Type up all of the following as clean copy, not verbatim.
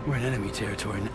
We're in enemy territory now.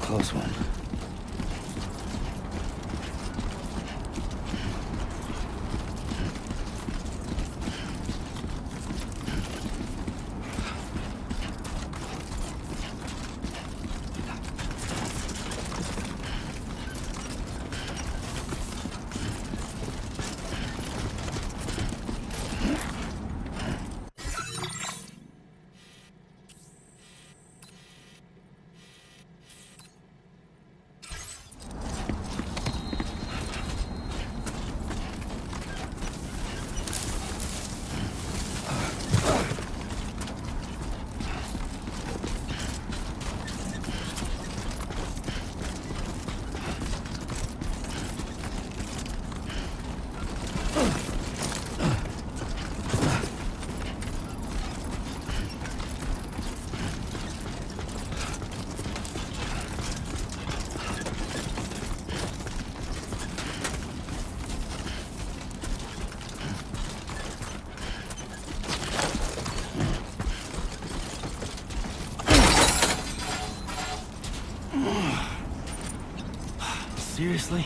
Close one. Seriously?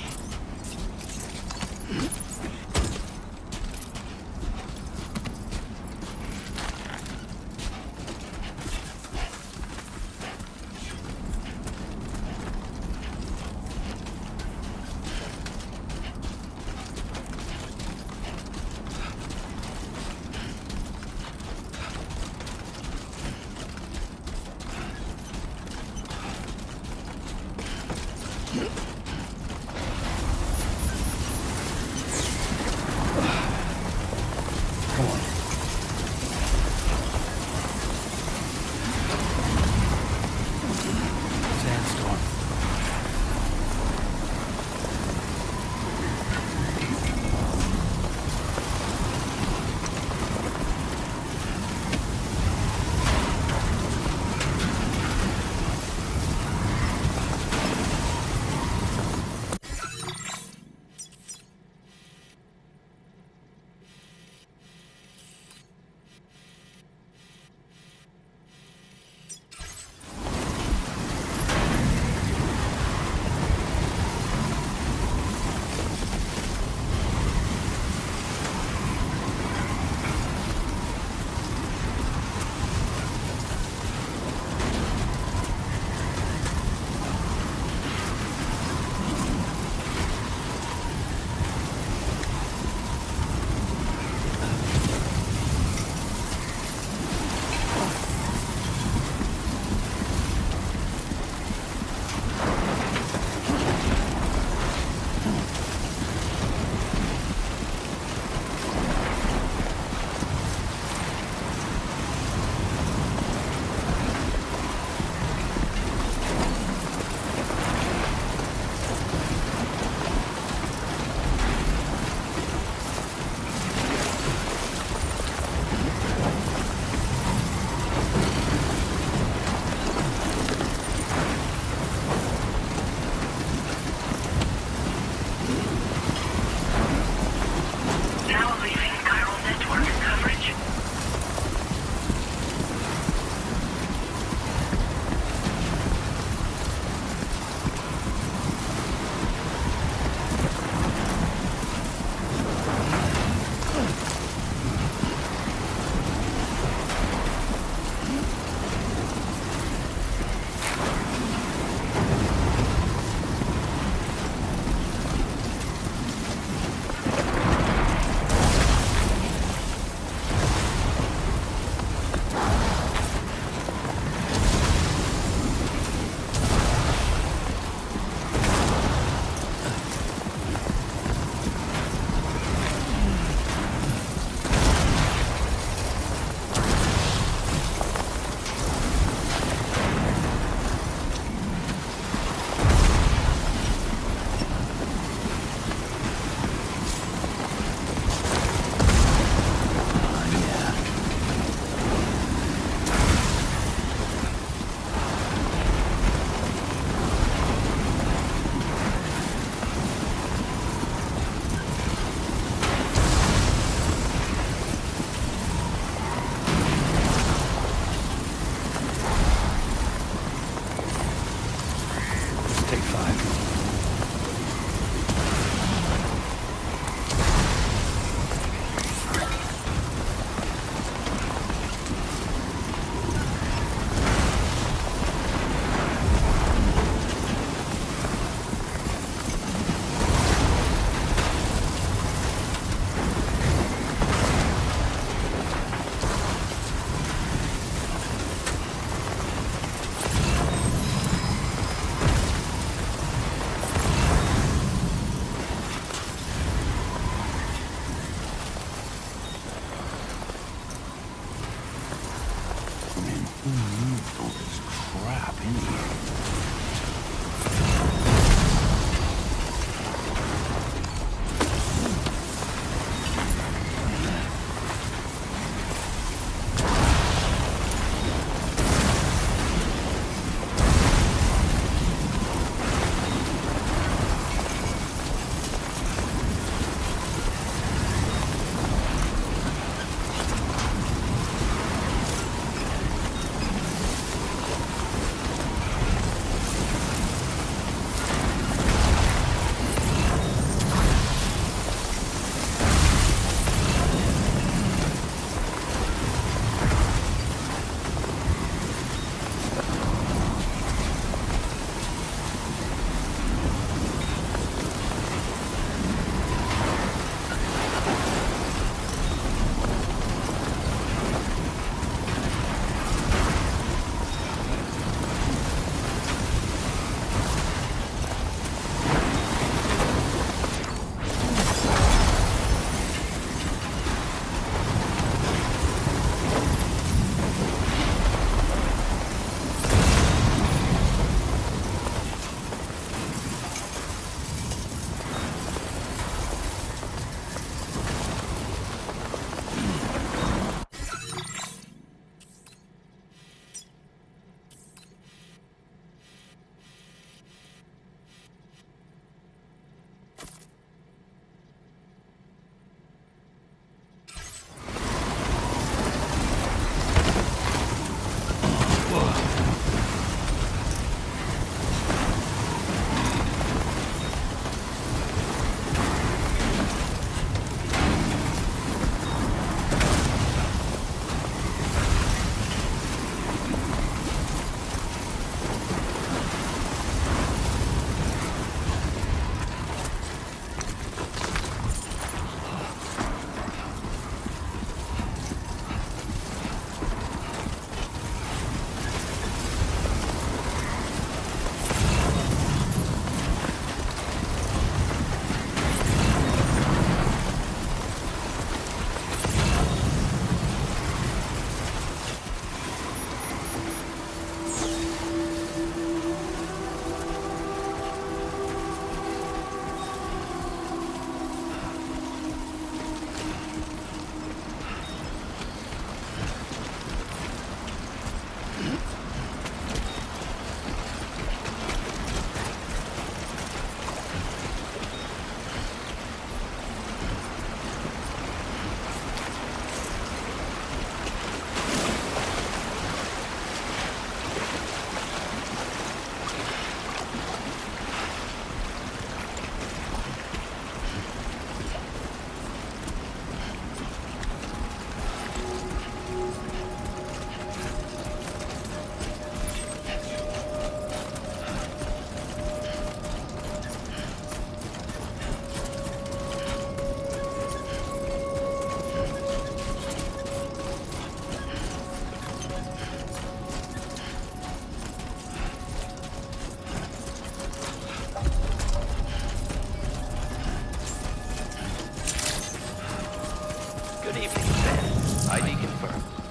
in here.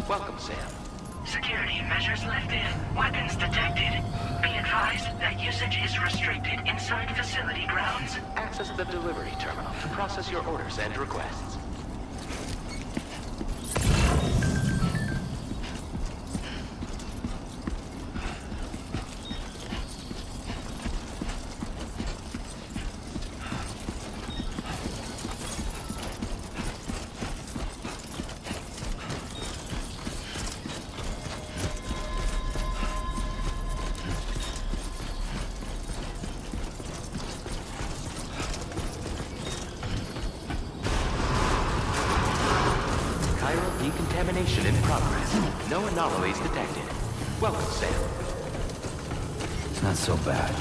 Welcome, Sam. Security measures lifted. Weapons detected. Be advised that usage is restricted inside facility grounds. Access the delivery terminal to process your orders and requests. Decontamination in progress. No anomalies detected. Welcome, Sam. It's not so bad.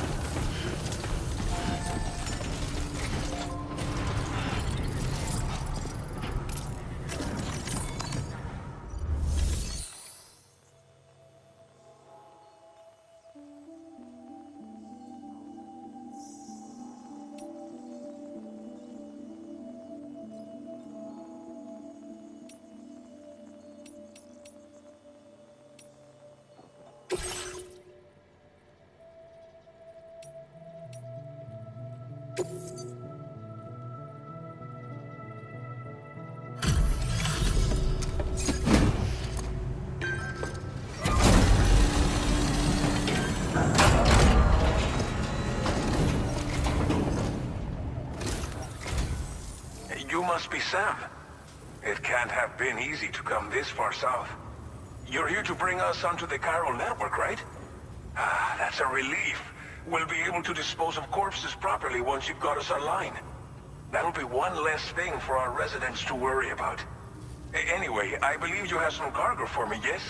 You must be Sam. It can't have been easy to come this far south. You're here to bring us onto the chiral network, right? Ah, that's a relief. We'll be able to dispose of corpses properly once you've got us online. That'll be one less thing for our residents to worry about. Anyway, I believe you have some cargo for me, yes?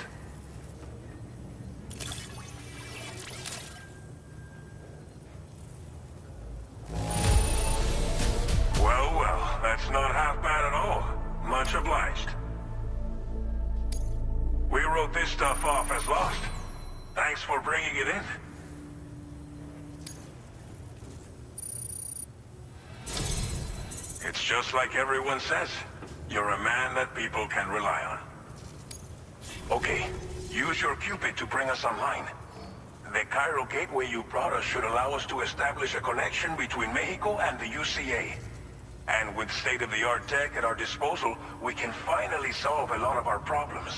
Well, that's not half bad at all. Much obliged. We wrote this stuff off as lost. Thanks for bringing it in. It's just like everyone says. You're a man that people can rely on. Okay, use your Cupid to bring us online. The chiral gateway you brought us should allow us to establish a connection between Mexico and the UCA. And with state-of-the-art tech at our disposal, we can finally solve a lot of our problems.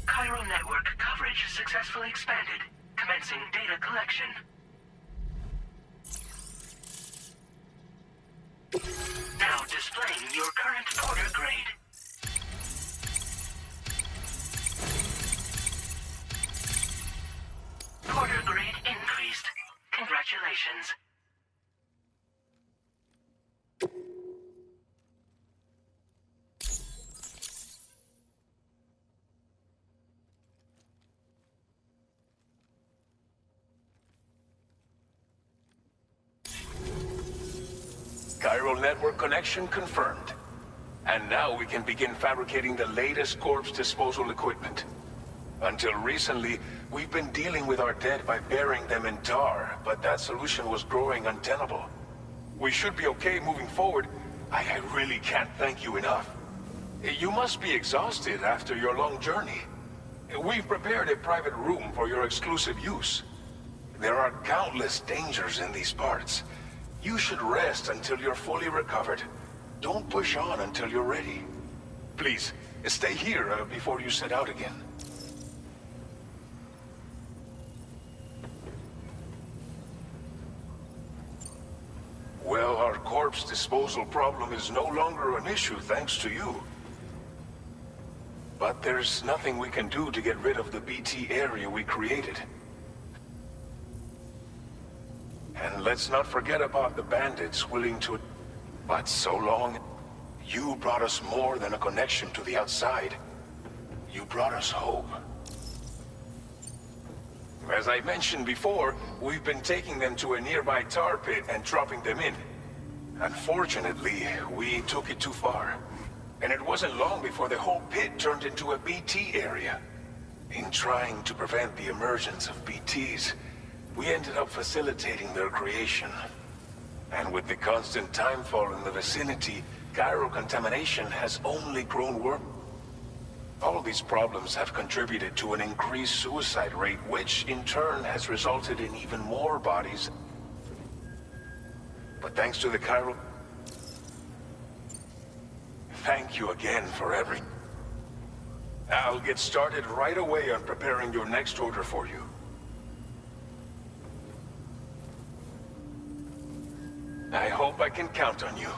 Chiral network coverage successfully expanded. Commencing data collection. Now displaying your current order grade. Order grade increased. Congratulations. Chiral network connection confirmed. And now we can begin fabricating the latest corpse disposal equipment. Until recently, we've been dealing with our dead by burying them in tar, but that solution was growing untenable. We should be okay moving forward. I really can't thank you enough. You must be exhausted after your long journey. We've prepared a private room for your exclusive use. There are countless dangers in these parts. You should rest until you're fully recovered. Don't push on until you're ready. Please, stay here before you set out again. Well, our corpse disposal problem is no longer an issue thanks to you. But there's nothing we can do to get rid of the BT area we created. And let's not forget about the bandits willing to... But so long, you brought us more than a connection to the outside. You brought us hope. As I mentioned before, we've been taking them to a nearby tar pit and dropping them in. Unfortunately, we took it too far. And it wasn't long before the whole pit turned into a BT area. In trying to prevent the emergence of BTs, we ended up facilitating their creation. And with the constant timefall in the vicinity, chiral contamination has only grown worse. All these problems have contributed to an increased suicide rate, which in turn has resulted in even more bodies. But thanks to the chiral... Thank you again for everything. I'll get started right away on preparing your next order for you. I hope I can count on you.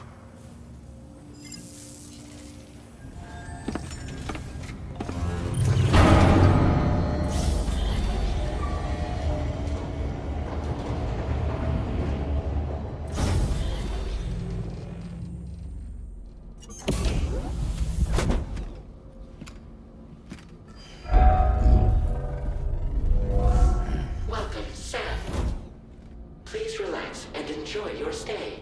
Please relax and enjoy your stay.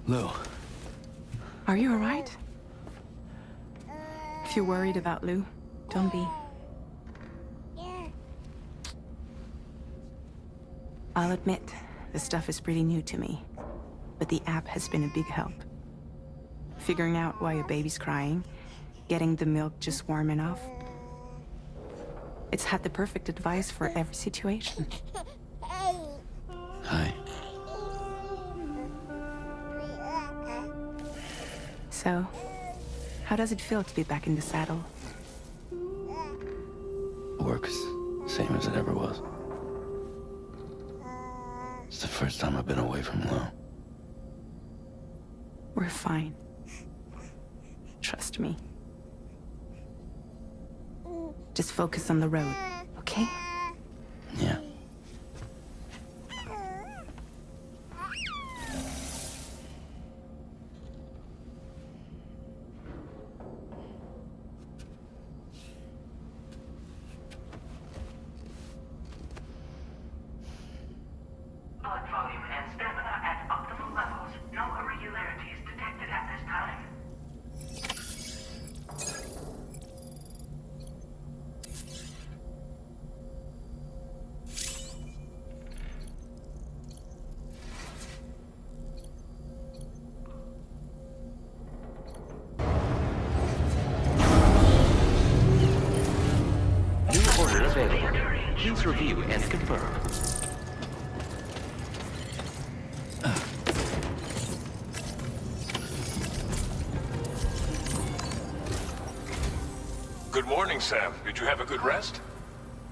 Lou. Are you alright? If you're worried about Lou, don't be. I'll admit, this stuff is pretty new to me, but the app has been a big help. Figuring out why a baby's crying, getting the milk just warm enough. It's had the perfect advice for every situation. Hi. So, how does it feel to be back in the saddle? Works same as it ever was. It's the first time I've been away from Lou. We're fine. Trust me. Just focus on the road, okay? Yeah. Blood volume and stamina at optimal levels. No irregularities detected at this time. Let's review and confirm. Good morning, Sam. Did you have a good rest?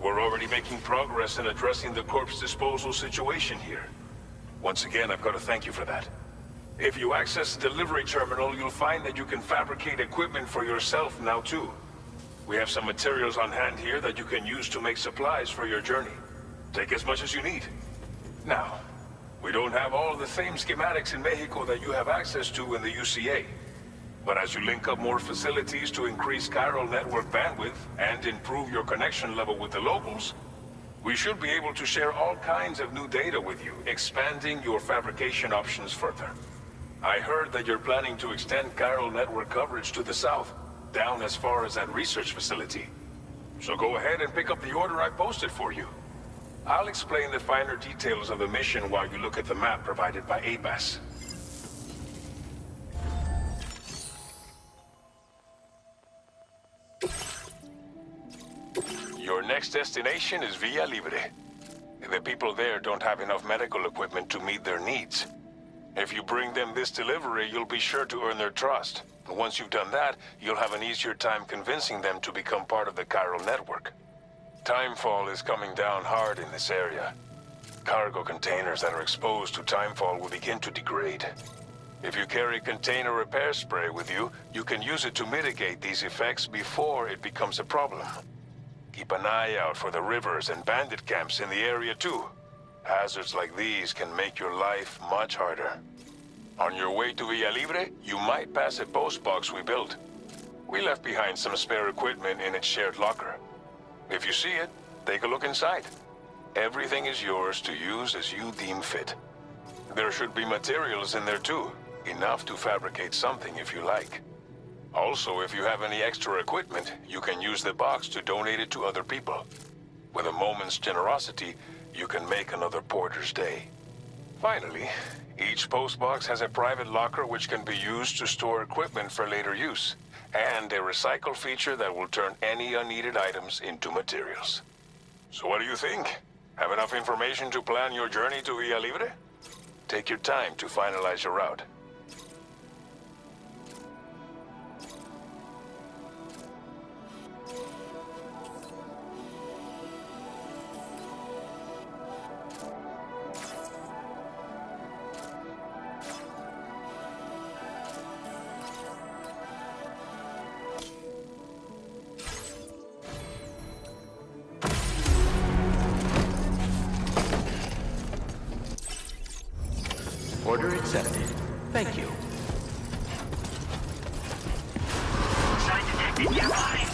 We're already making progress in addressing the corpse disposal situation here. Once again, I've got to thank you for that. If you access the delivery terminal, you'll find that you can fabricate equipment for yourself now too. We have some materials on hand here that you can use to make supplies for your journey. Take as much as you need. Now, we don't have all the same schematics in Mexico that you have access to in the UCA. But as you link up more facilities to increase chiral network bandwidth and improve your connection level with the locals, we should be able to share all kinds of new data with you, expanding your fabrication options further. I heard that you're planning to extend chiral network coverage to the south, down as far as that research facility. So go ahead and pick up the order I posted for you. I'll explain the finer details of the mission while you look at the map provided by ABAS. Your next destination is Villa Libre. The people there don't have enough medical equipment to meet their needs. If you bring them this delivery, you'll be sure to earn their trust. And once you've done that, you'll have an easier time convincing them to become part of the chiral network. Timefall is coming down hard in this area. Cargo containers that are exposed to timefall will begin to degrade. If you carry container repair spray with you, you can use it to mitigate these effects before it becomes a problem. Keep an eye out for the rivers and bandit camps in the area too. Hazards like these can make your life much harder. On your way to Villa Libre, you might pass a post box we built. We left behind some spare equipment in its shared locker. If you see it, take a look inside. Everything is yours to use as you deem fit. There should be materials in there too, enough to fabricate something if you like. Also, if you have any extra equipment, you can use the box to donate it to other people. With a moment's generosity, you can make another porter's day. Finally, each postbox has a private locker which can be used to store equipment for later use, and a recycle feature that will turn any unneeded items into materials. So what do you think? Have enough information to plan your journey to Villa Libre? Take your time to finalize your route. Order accepted. Thank you. Sign detected nearby.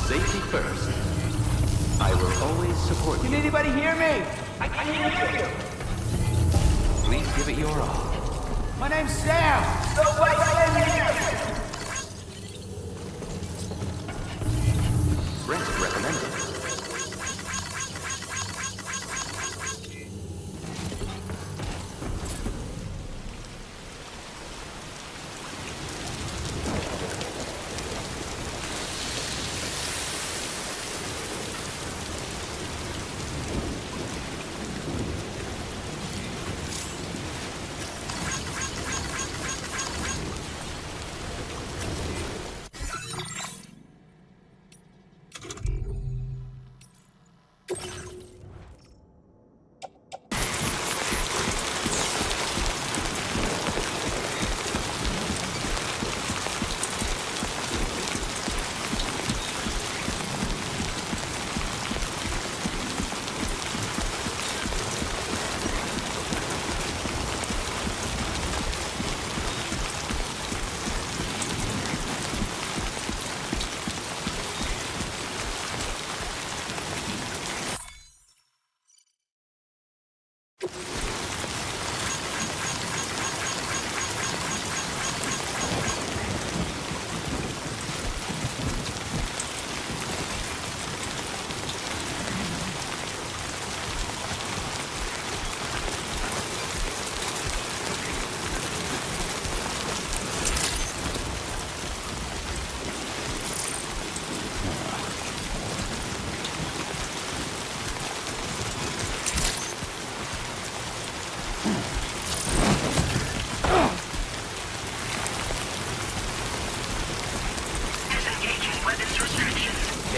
Safety first. I will always support you. Can anybody hear me? I can hear you. Please give it your all. My name's Sam. Nobody can hear me. Rest recommended.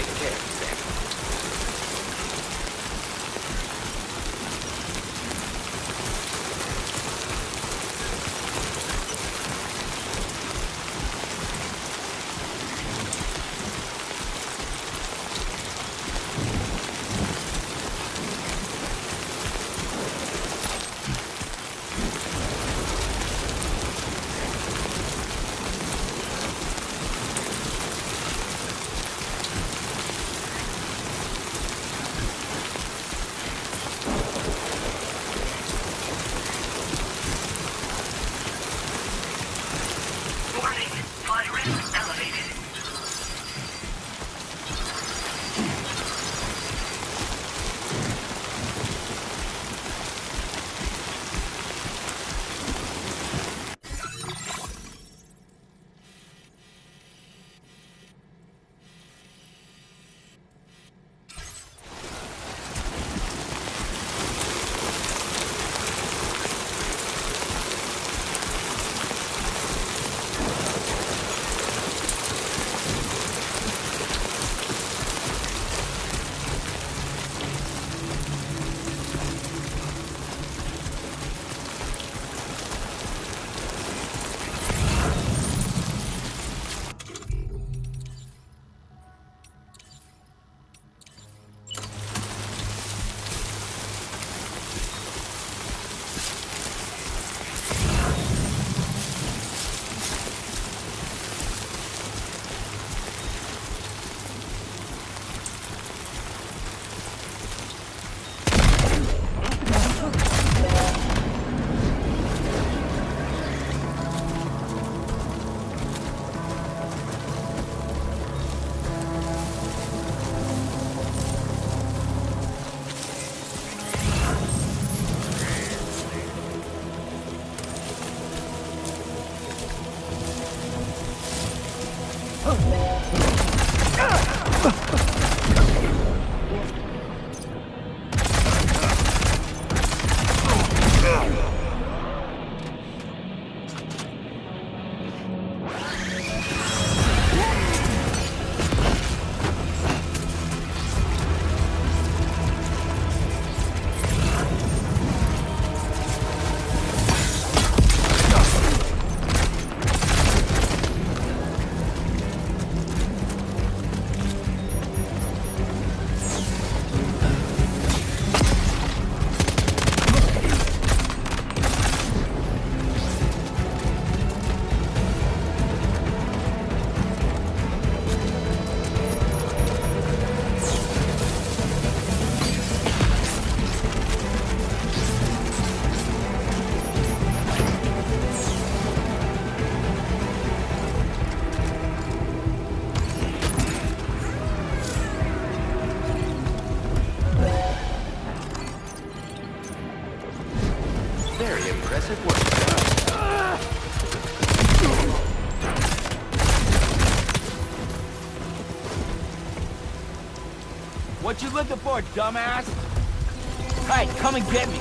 take care, Sam. Very impressive work. What you looking for, dumbass? Hey, come and get me.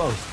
close.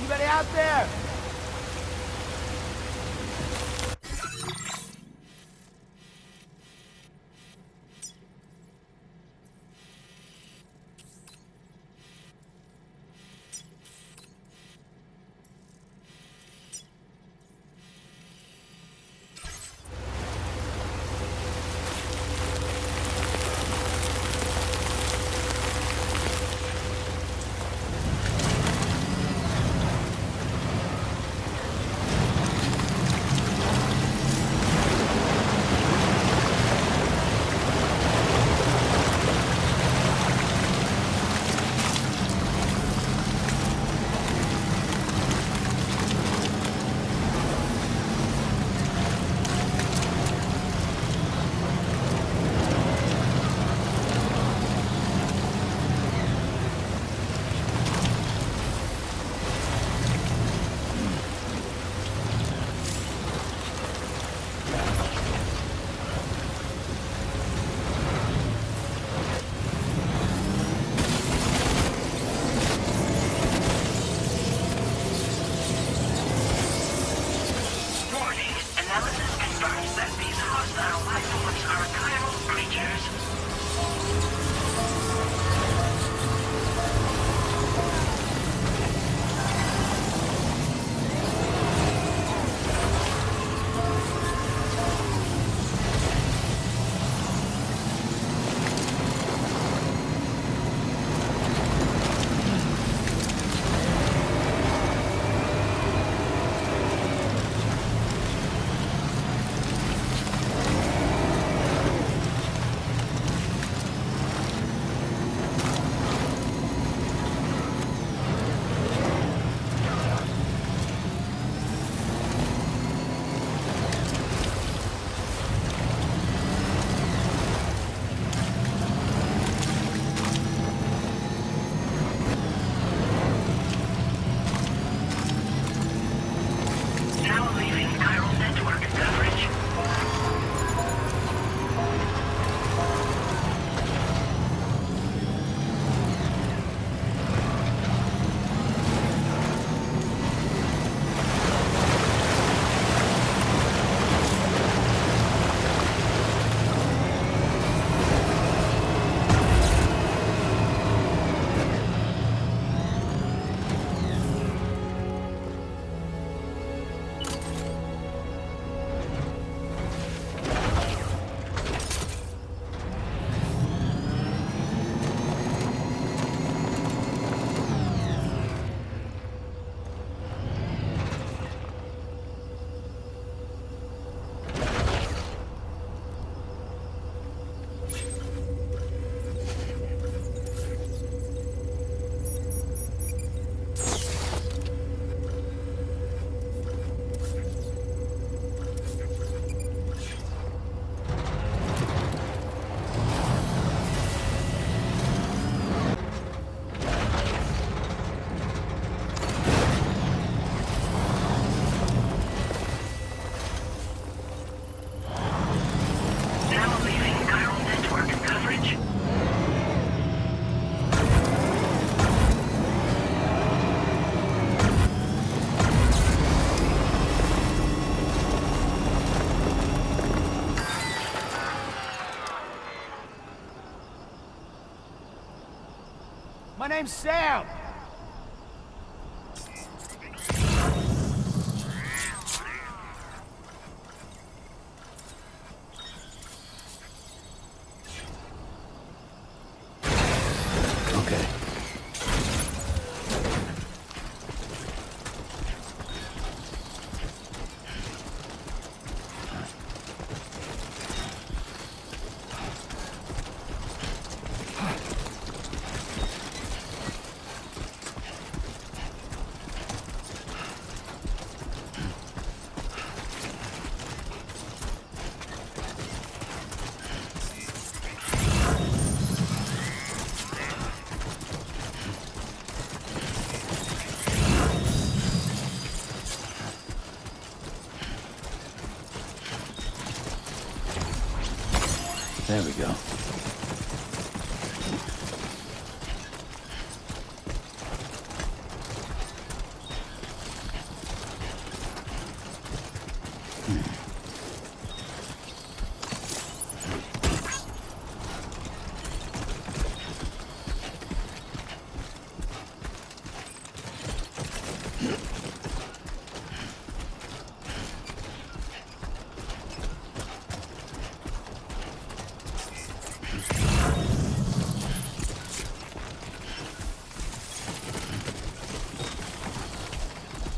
Anybody out there? My name's Sam. There we go.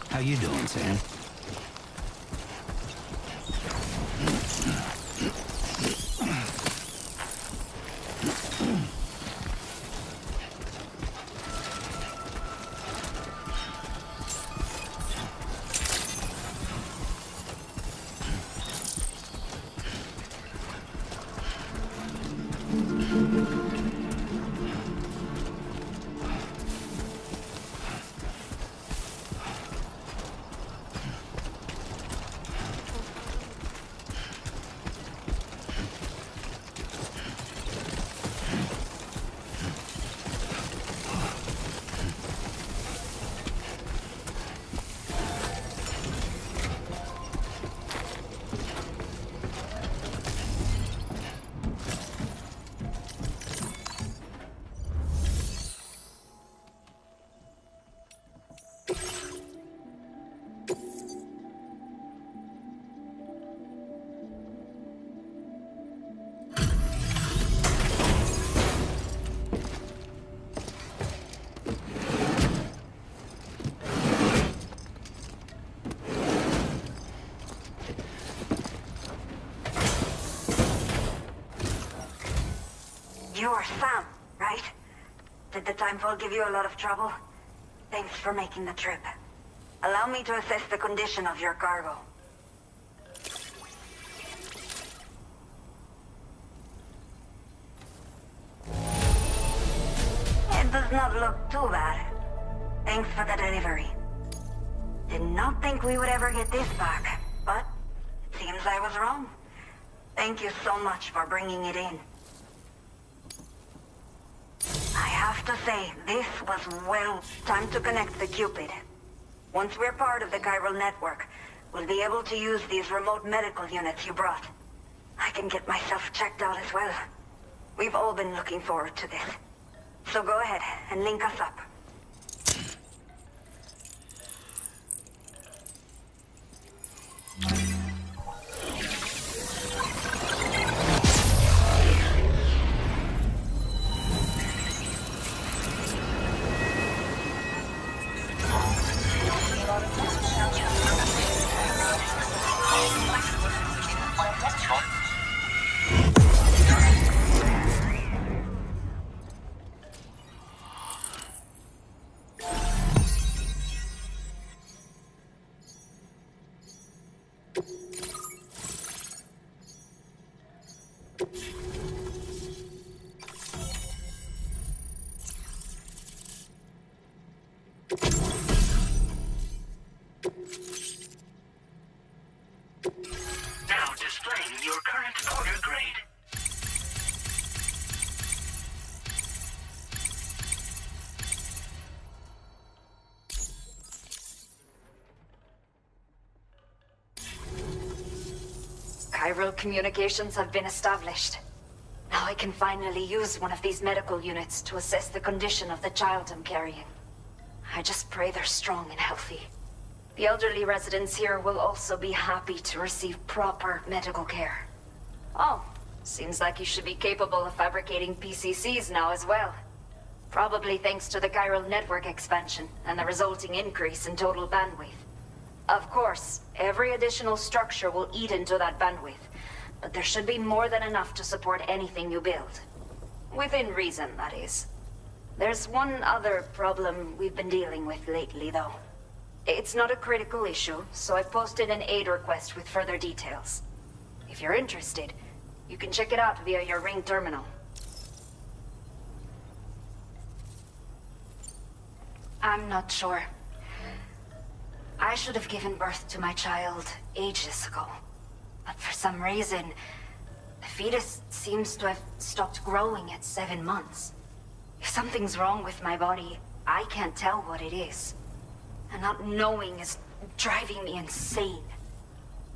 How you doing, Sam? You're Sam, right? Did the timefall give you a lot of trouble? Thanks for making the trip. Allow me to assess the condition of your cargo. It does not look too bad. Thanks for the delivery. Did not think we would ever get this back, but it seems I was wrong. Thank you so much for bringing it in. I have to say, this was time to connect the Cupid. Once we're part of the chiral network, we'll be able to use these remote medical units you brought. I can get myself checked out as well. We've all been looking forward to this. So go ahead and link us up. Now displaying your current order grade. Chiral communications have been established. Now I can finally use one of these medical units to assess the condition of the child I'm carrying. I just pray they're strong and healthy. The elderly residents here will also be happy to receive proper medical care. Oh, seems like you should be capable of fabricating PCCs now as well. Probably thanks to the chiral network expansion and the resulting increase in total bandwidth. Of course, every additional structure will eat into that bandwidth, but there should be more than enough to support anything you build. Within reason, that is. There's one other problem we've been dealing with lately, though. It's not a critical issue, so I posted an aid request with further details. If you're interested, you can check it out via your Ring terminal. I'm not sure. I should have given birth to my child ages ago. But for some reason, The fetus seems to have stopped growing at 7 months. If something's wrong with my body, I can't tell what it is. And not knowing is driving me insane.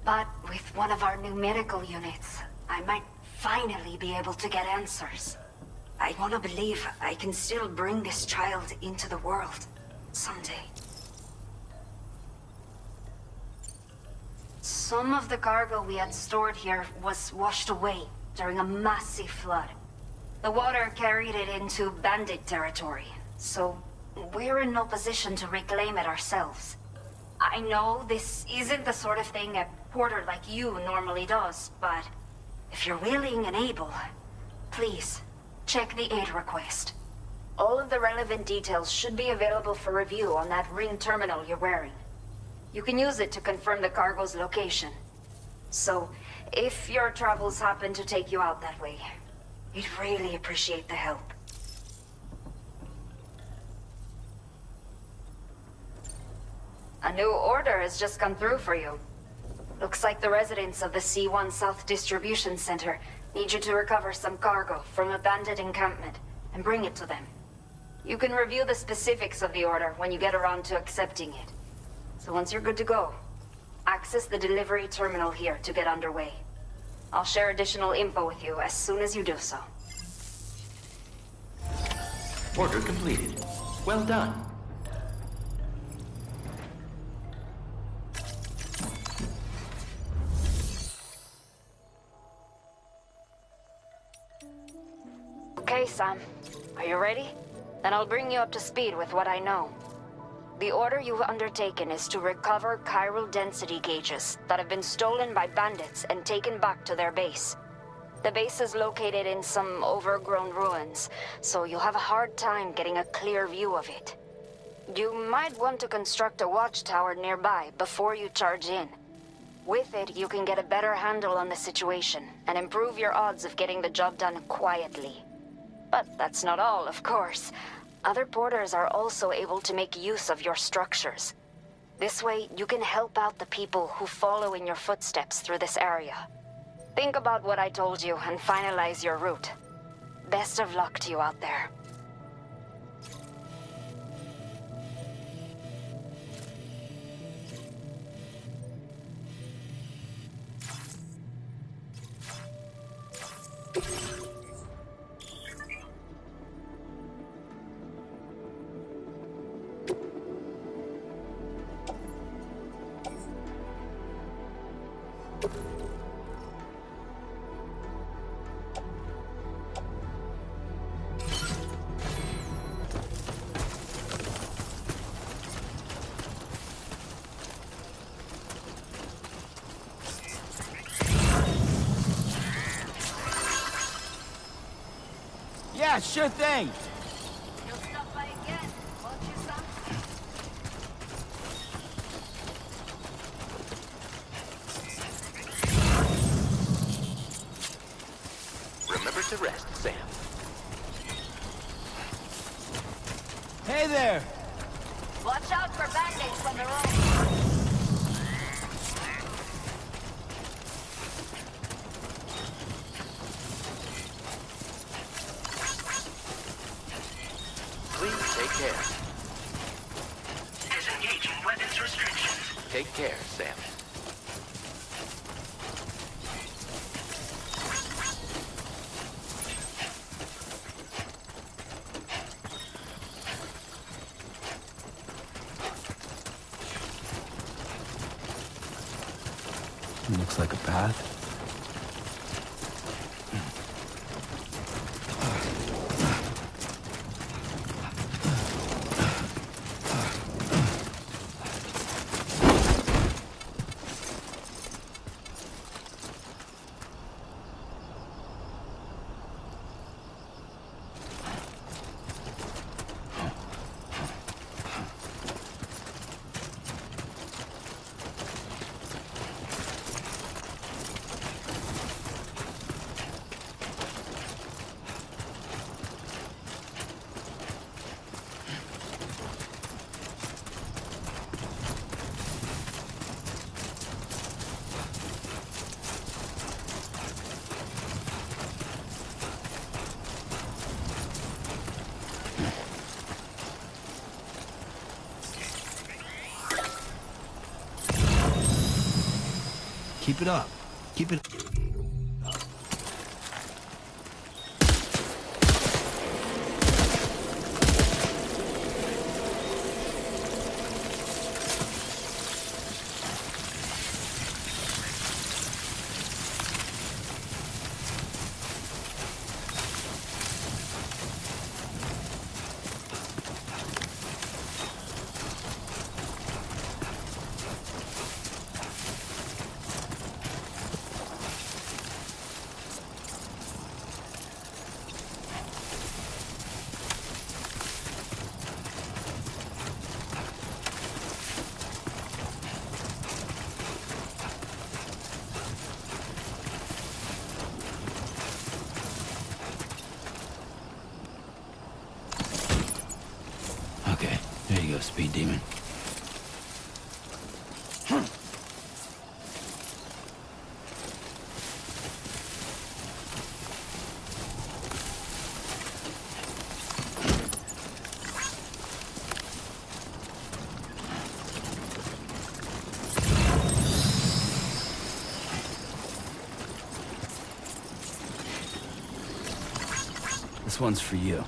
But with one of our new medical units, I might finally be able to get answers. I want to believe I can still bring this child into the world someday. Some of the cargo we had stored here was washed away during a massive flood. The water carried it into bandit territory, so we're in no position to reclaim it ourselves. I know this isn't the sort of thing a porter like you normally does, but if you're willing and able, please, check the aid request. All of the relevant details should be available for review on that ring terminal you're wearing. You can use it to confirm the cargo's location. So, if your travels happen to take you out that way, we'd really appreciate the help. A new order has just come through for you. Looks like the residents of the C1 South Distribution Center need you to recover some cargo from a bandit encampment and bring it to them. You can review the specifics of the order when you get around to accepting it. So once you're good to go, access the delivery terminal here to get underway. I'll share additional info with you as soon as you do so. Order completed. Well done. Okay, Sam. Are you ready? Then I'll bring you up to speed with what I know. The order you've undertaken is to recover chiral density gauges that have been stolen by bandits and taken back to their base. The base is located in some overgrown ruins, so you'll have a hard time getting a clear view of it. You might want to construct a watchtower nearby before you charge in. With it, you can get a better handle on the situation and improve your odds of getting the job done quietly. But that's not all, of course. Other porters are also able to make use of your structures. This way, you can help out the people who follow in your footsteps through this area. Think about what I told you and finalize your route. Best of luck to you out there. Yeah, sure thing. You'll stop by again, won't you, son? Remember to rest, Sam. Hey there. Watch out for bandits on the road. Please take care. Disengaging weapons restrictions. Take care, Sam. Looks like a path. Keep it up. Keep it. Okay, there you go, speed demon. This one's for you.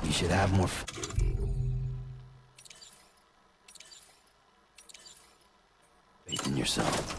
You should have more faith in yourself.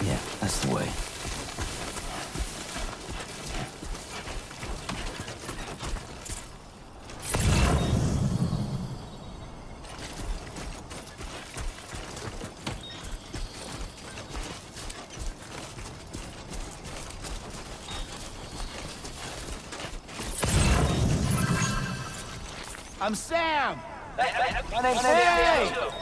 Yeah, that's the way. I'm Sam! My name's Sam!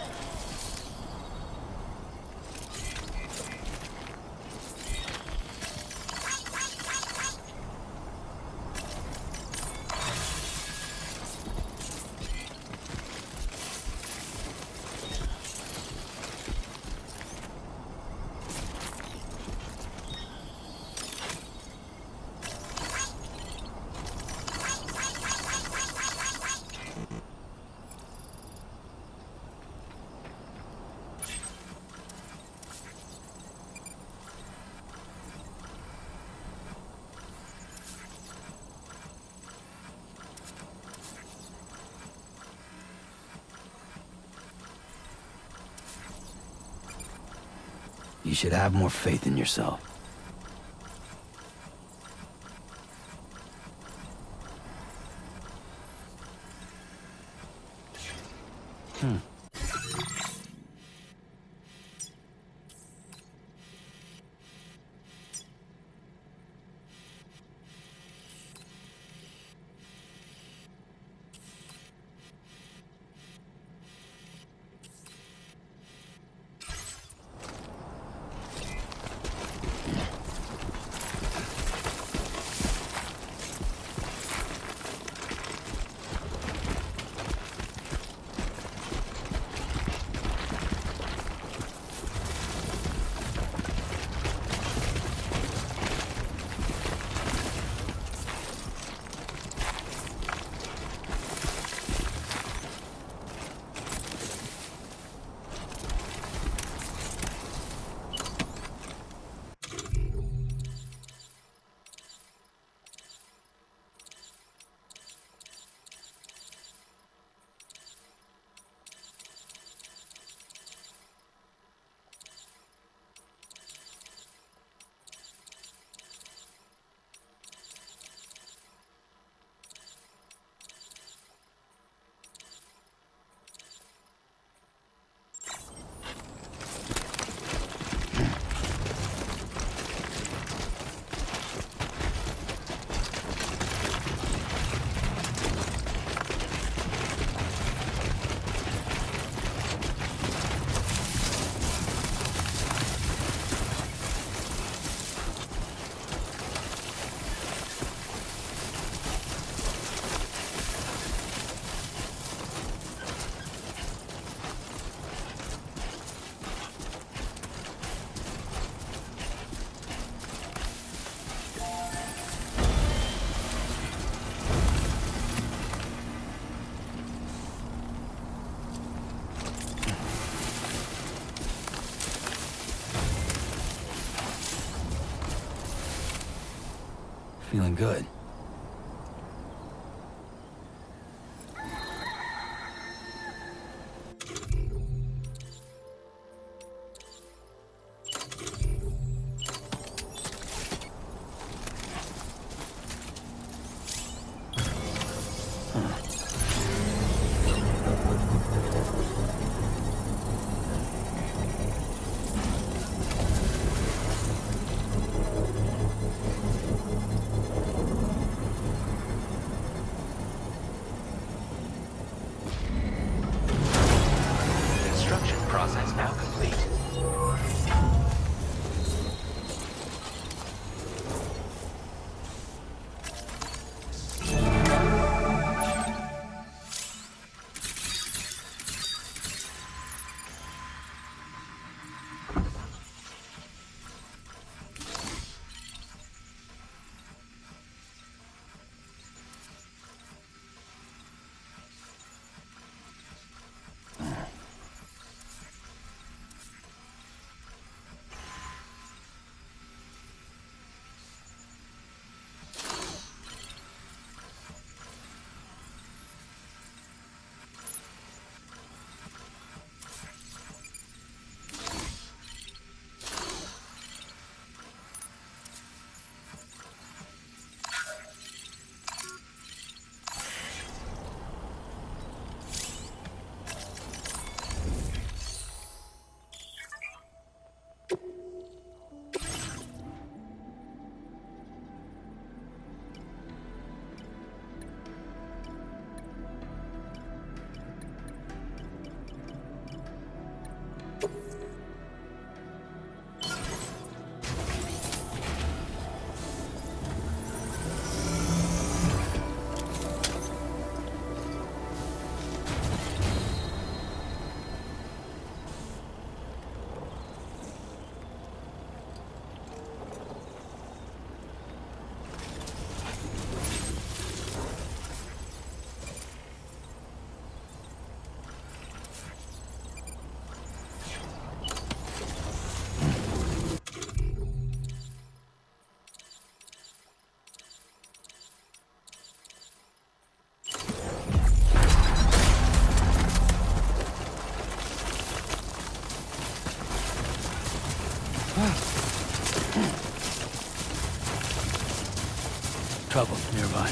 You should have more faith in yourself. Feeling good. Process now complete. Trouble nearby.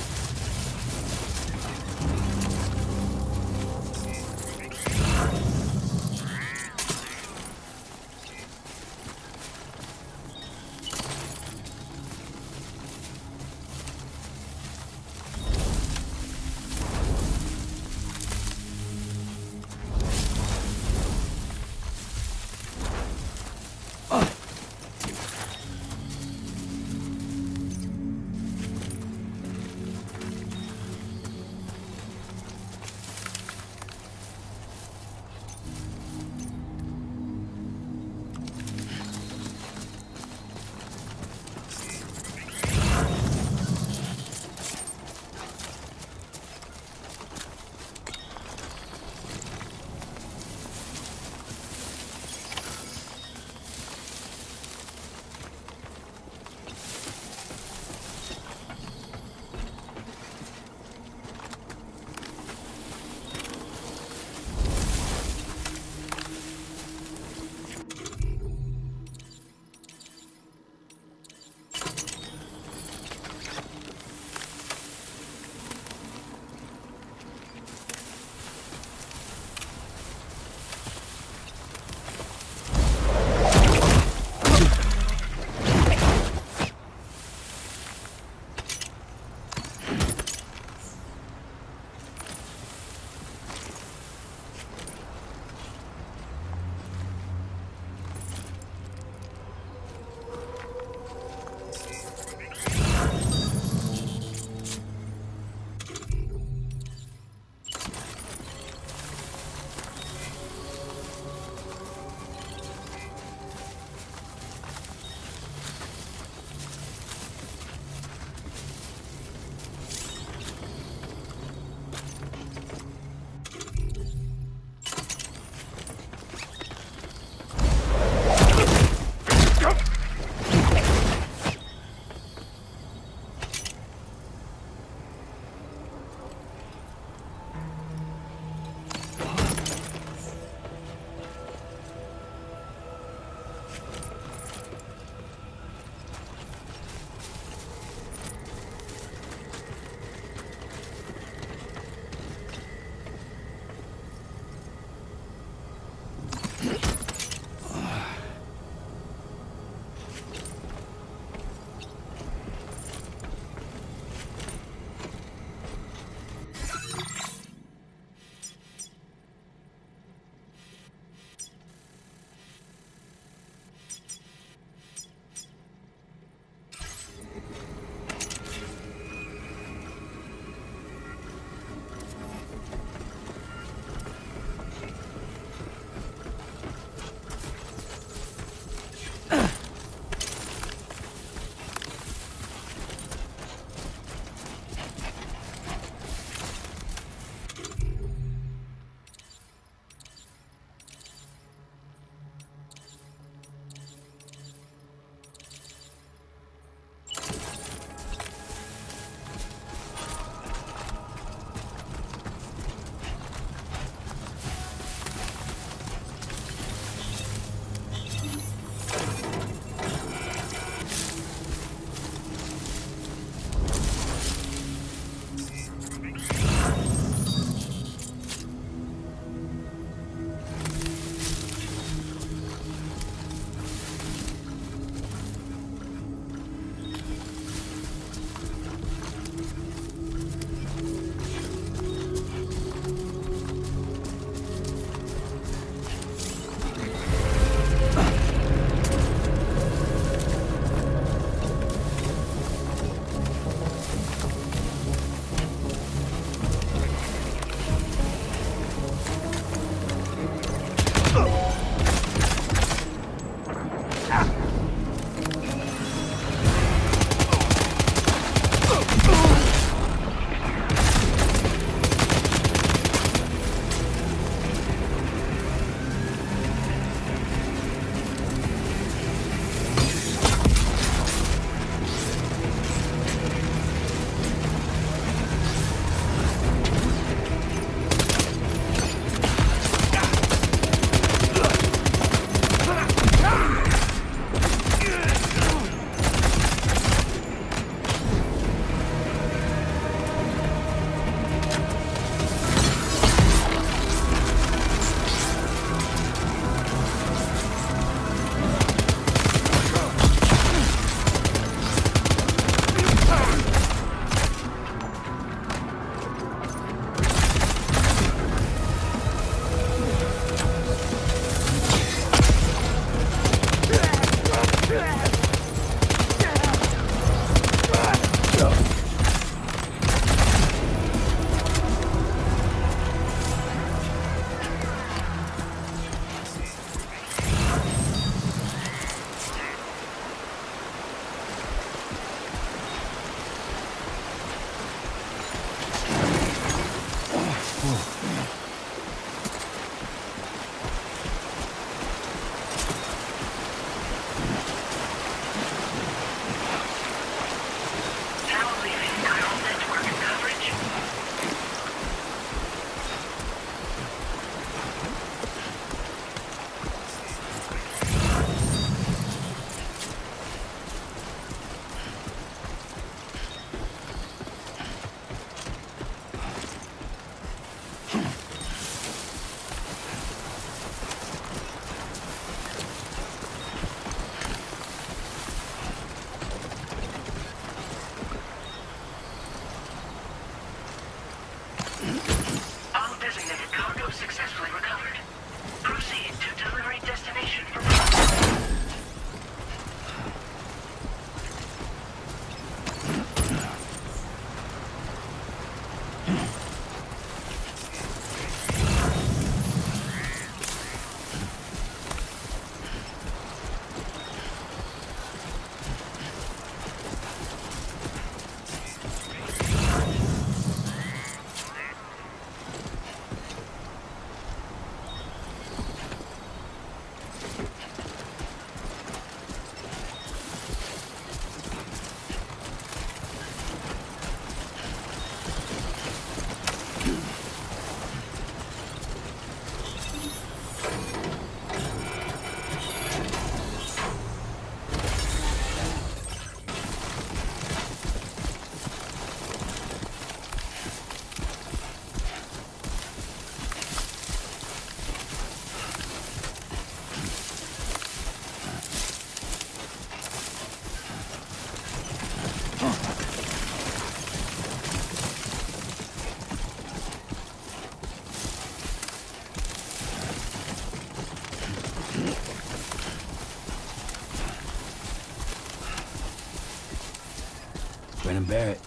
Grin and bear it.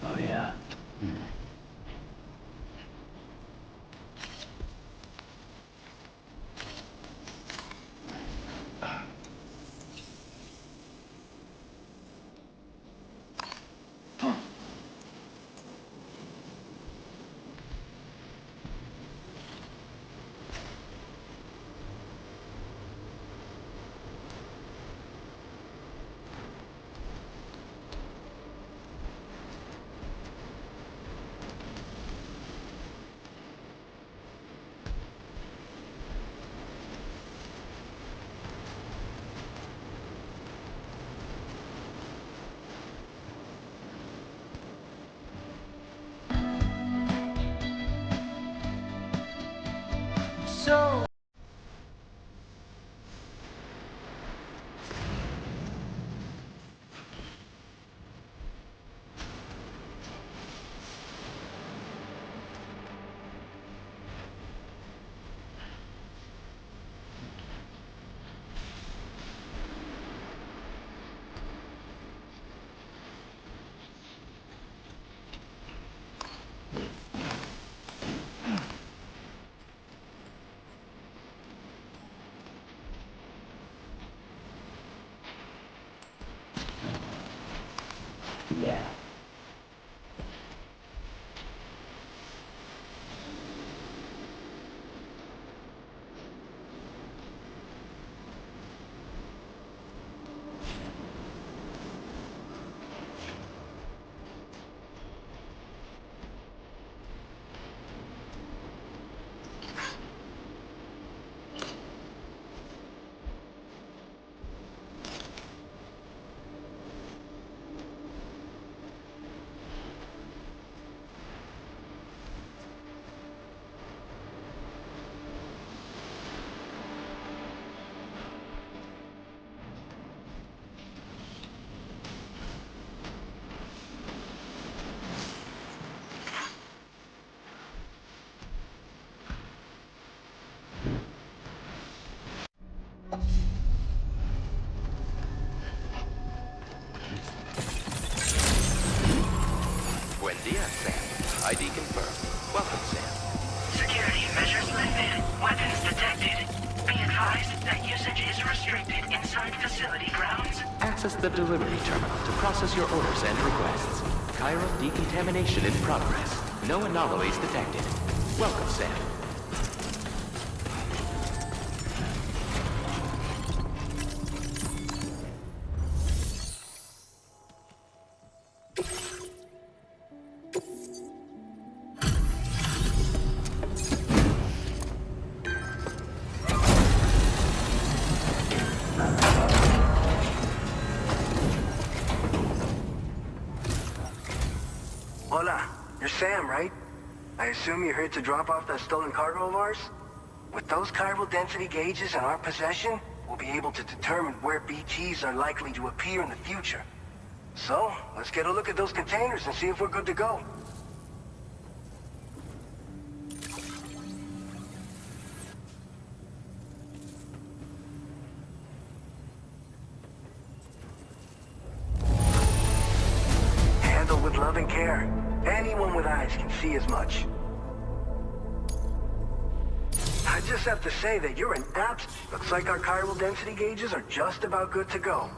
Oh, yeah. Yeah. Buen dia, Sam. ID confirmed. Welcome, Sam. Security measures lifted. Weapons detected. Be advised that usage is restricted inside facility grounds. Access the delivery terminal to process your orders and requests. Chiral decontamination in progress. No anomalies detected. Welcome, Sam. Hola, you're Sam, right? I assume you're here to drop off that stolen cargo of ours? With those chiral density gauges in our possession, we'll be able to determine where BTs are likely to appear in the future. So, let's get a look at those containers and see if we're good to go. Handled with love and care. Anyone with eyes can see as much. I just have to say that you're an abs. Looks like our chiral density gauges are just about good to go.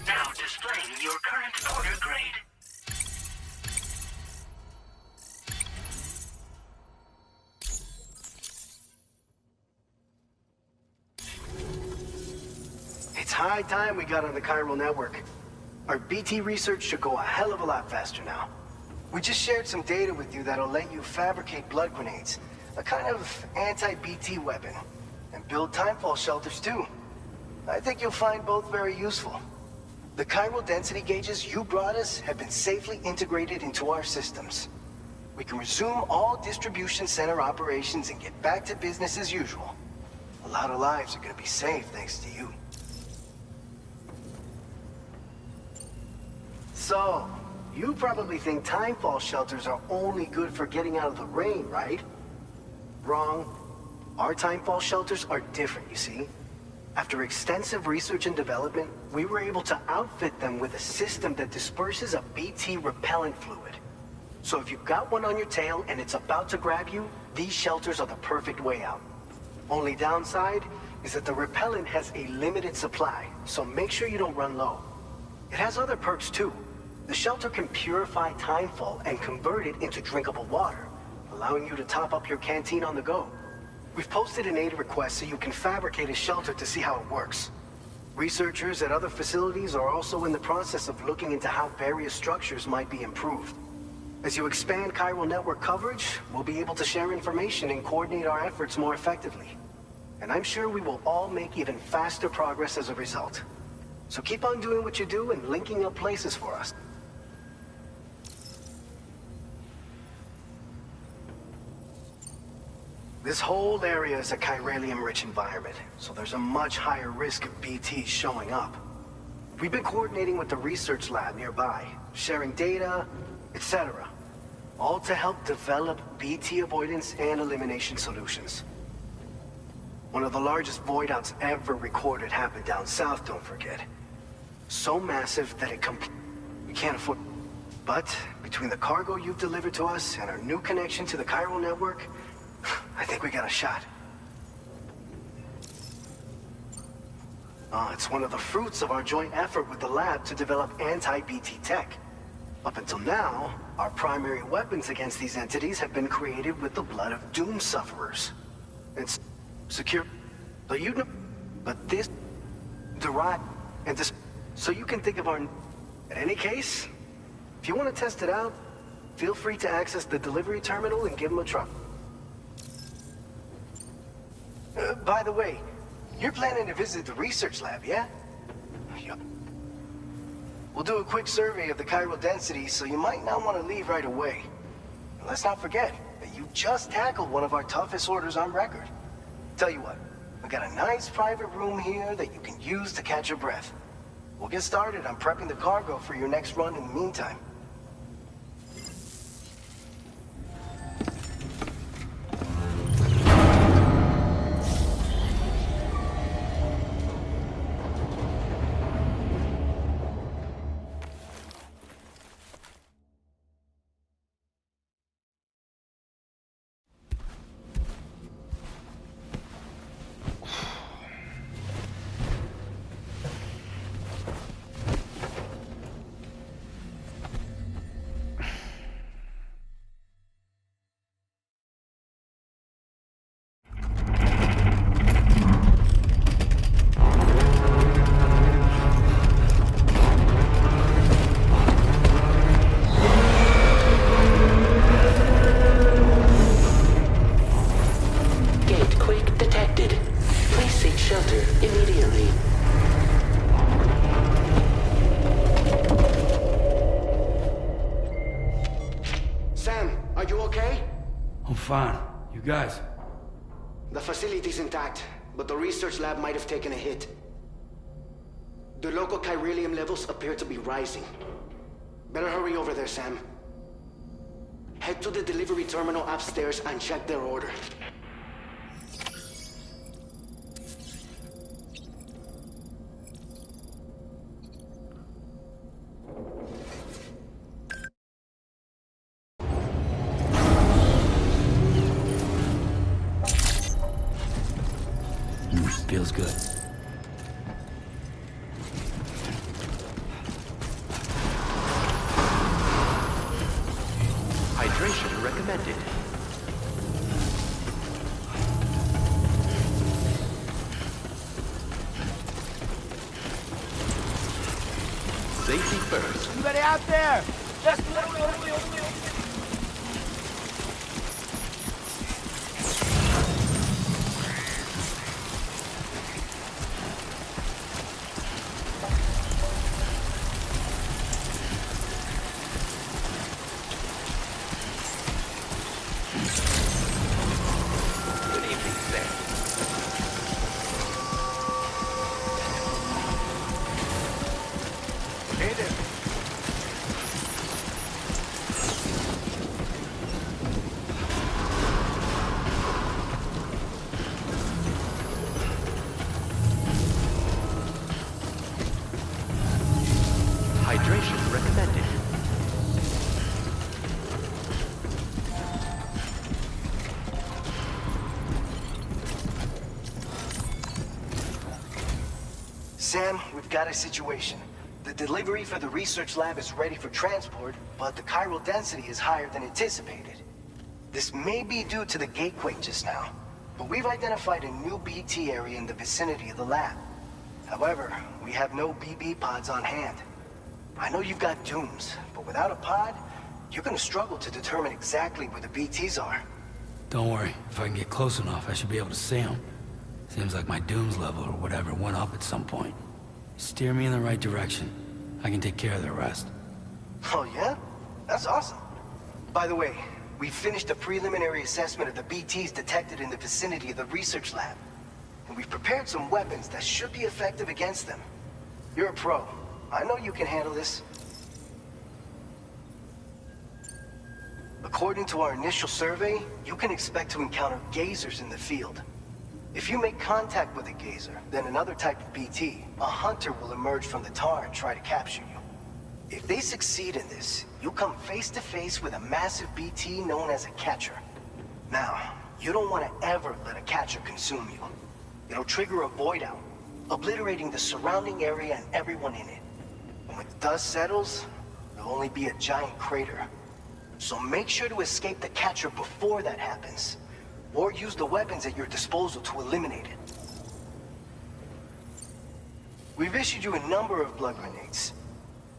Now displaying your current order grade. It's high time we got on the chiral network. Our BT research should go a hell of a lot faster now. We just shared some data with you that'll let you fabricate blood grenades, a kind of anti-BT weapon, and build timefall shelters too. I think you'll find both very useful. The chiral density gauges you brought us have been safely integrated into our systems. We can resume all distribution center operations and get back to business as usual. A lot of lives are gonna be saved thanks to you. So, you probably think timefall shelters are only good for getting out of the rain, right? Wrong. Our timefall shelters are different, you see. After extensive research and development, we were able to outfit them with a system that disperses a BT repellent fluid. So if you've got one on your tail and it's about to grab you, these shelters are the perfect way out. Only downside is that the repellent has a limited supply, so make sure you don't run low. It has other perks too. The shelter can purify timefall and convert it into drinkable water, allowing you to top up your canteen on the go. We've posted an aid request so you can fabricate a shelter to see how it works. Researchers at other facilities are also in the process of looking into how various structures might be improved. As you expand chiral network coverage, we'll be able to share information and coordinate our efforts more effectively. And I'm sure we will all make even faster progress as a result. So keep on doing what you do and linking up places for us. This whole area is a chiralium-rich environment, so there's a much higher risk of BTs showing up. We've been coordinating with the research lab nearby, sharing data, etc. All to help develop BT avoidance and elimination solutions. One of the largest void outs ever recorded happened down south, don't forget. So massive that we can't afford. But between the cargo you've delivered to us and our new connection to the chiral network, I think we got a shot. It's one of the fruits of our joint effort with the lab to develop anti-BT tech. Up until now, our primary weapons against these entities have been created with the blood of doom sufferers. It's secure, so you know, but this derived and this, so you can think of our. In any case, if you want to test it out, feel free to access the delivery terminal and give them a try. By the way, you're planning to visit the research lab, yeah? Yup. We'll do a quick survey of the chiral density, so you might not want to leave right away. And let's not forget that you just tackled one of our toughest orders on record. Tell you what, we got a nice private room here that you can use to catch your breath. We'll get started on prepping the cargo for your next run in the meantime. Fine. You guys? The facility's intact, but the research lab might have taken a hit. The local chiralium levels appear to be rising. Better hurry over there, Sam. Head to the delivery terminal upstairs and check their order. You Feels good. Hydration recommended. Safety first. Anybody out there? Good evening, Sam. Hey there. Hydration recommended. Sam, we've got a situation. The delivery for the research lab is ready for transport, but the chiral density is higher than anticipated. This may be due to the gateway just now, but we've identified a new BT area in the vicinity of the lab. However, we have no BB pods on hand. I know you've got dooms, but without a pod, you're gonna struggle to determine exactly where the BTs are. Don't worry. If I can get close enough, I should be able to see them. Seems like my dooms level or whatever went up at some point. Steer me in the right direction. I can take care of the rest. Oh yeah? That's awesome. By the way, we finished a preliminary assessment of the BTs detected in the vicinity of the research lab. And we've prepared some weapons that should be effective against them. You're a pro. I know you can handle this. According to our initial survey, you can expect to encounter gazers in the field. If you make contact with a gazer, then another type of BT, a hunter will emerge from the tar and try to capture you. If they succeed in this, you'll come face to face with a massive BT known as a catcher. Now, you don't want to ever let a catcher consume you. It'll trigger a void out, obliterating the surrounding area and everyone in it. And when the dust settles, there'll only be a giant crater. So make sure to escape the catcher before that happens, or use the weapons at your disposal to eliminate it. We've issued you a number of blood grenades.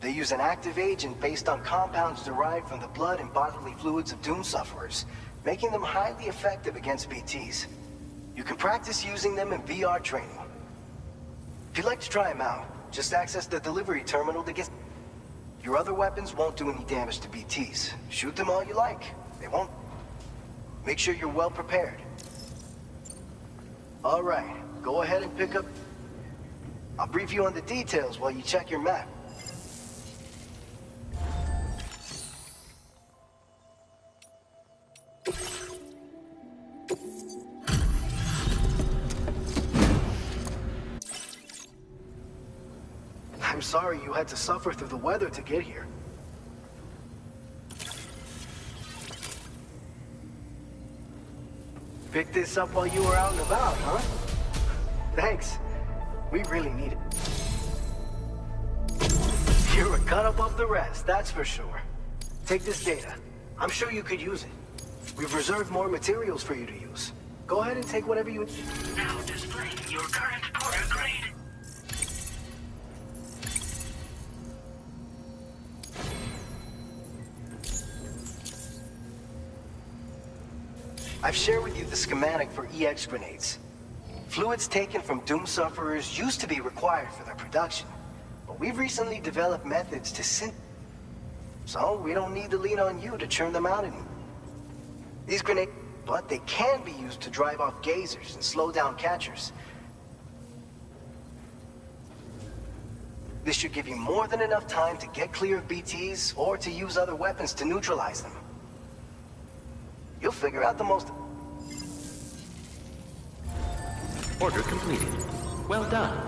They use an active agent based on compounds derived from the blood and bodily fluids of Doom sufferers, making them highly effective against BTs. You can practice using them in VR training. If you'd like to try them out, just access the delivery terminal to get... Your other weapons won't do any damage to BTs. Shoot them all you like. They won't. Make sure you're well prepared. All right, go ahead and pick up... I'll brief you on the details while you check your map. I'm sorry you had to suffer through the weather to get here. Picked this up while you were out and about, huh? Thanks. We really need it. You're a cut above the rest, that's for sure. Take this data. I'm sure you could use it. We've reserved more materials for you to use. Go ahead and take whatever you... Now displaying your current quarter grade. I've shared with you the schematic for EX grenades. Fluids taken from Doom sufferers used to be required for their production, but we've recently developed methods to so we don't need to lean on you to churn them out anymore. These grenades, but they can be used to drive off gazers and slow down catchers. This should give you more than enough time to get clear of BTs or to use other weapons to neutralize them. You'll figure out the most... Order completed. Well done.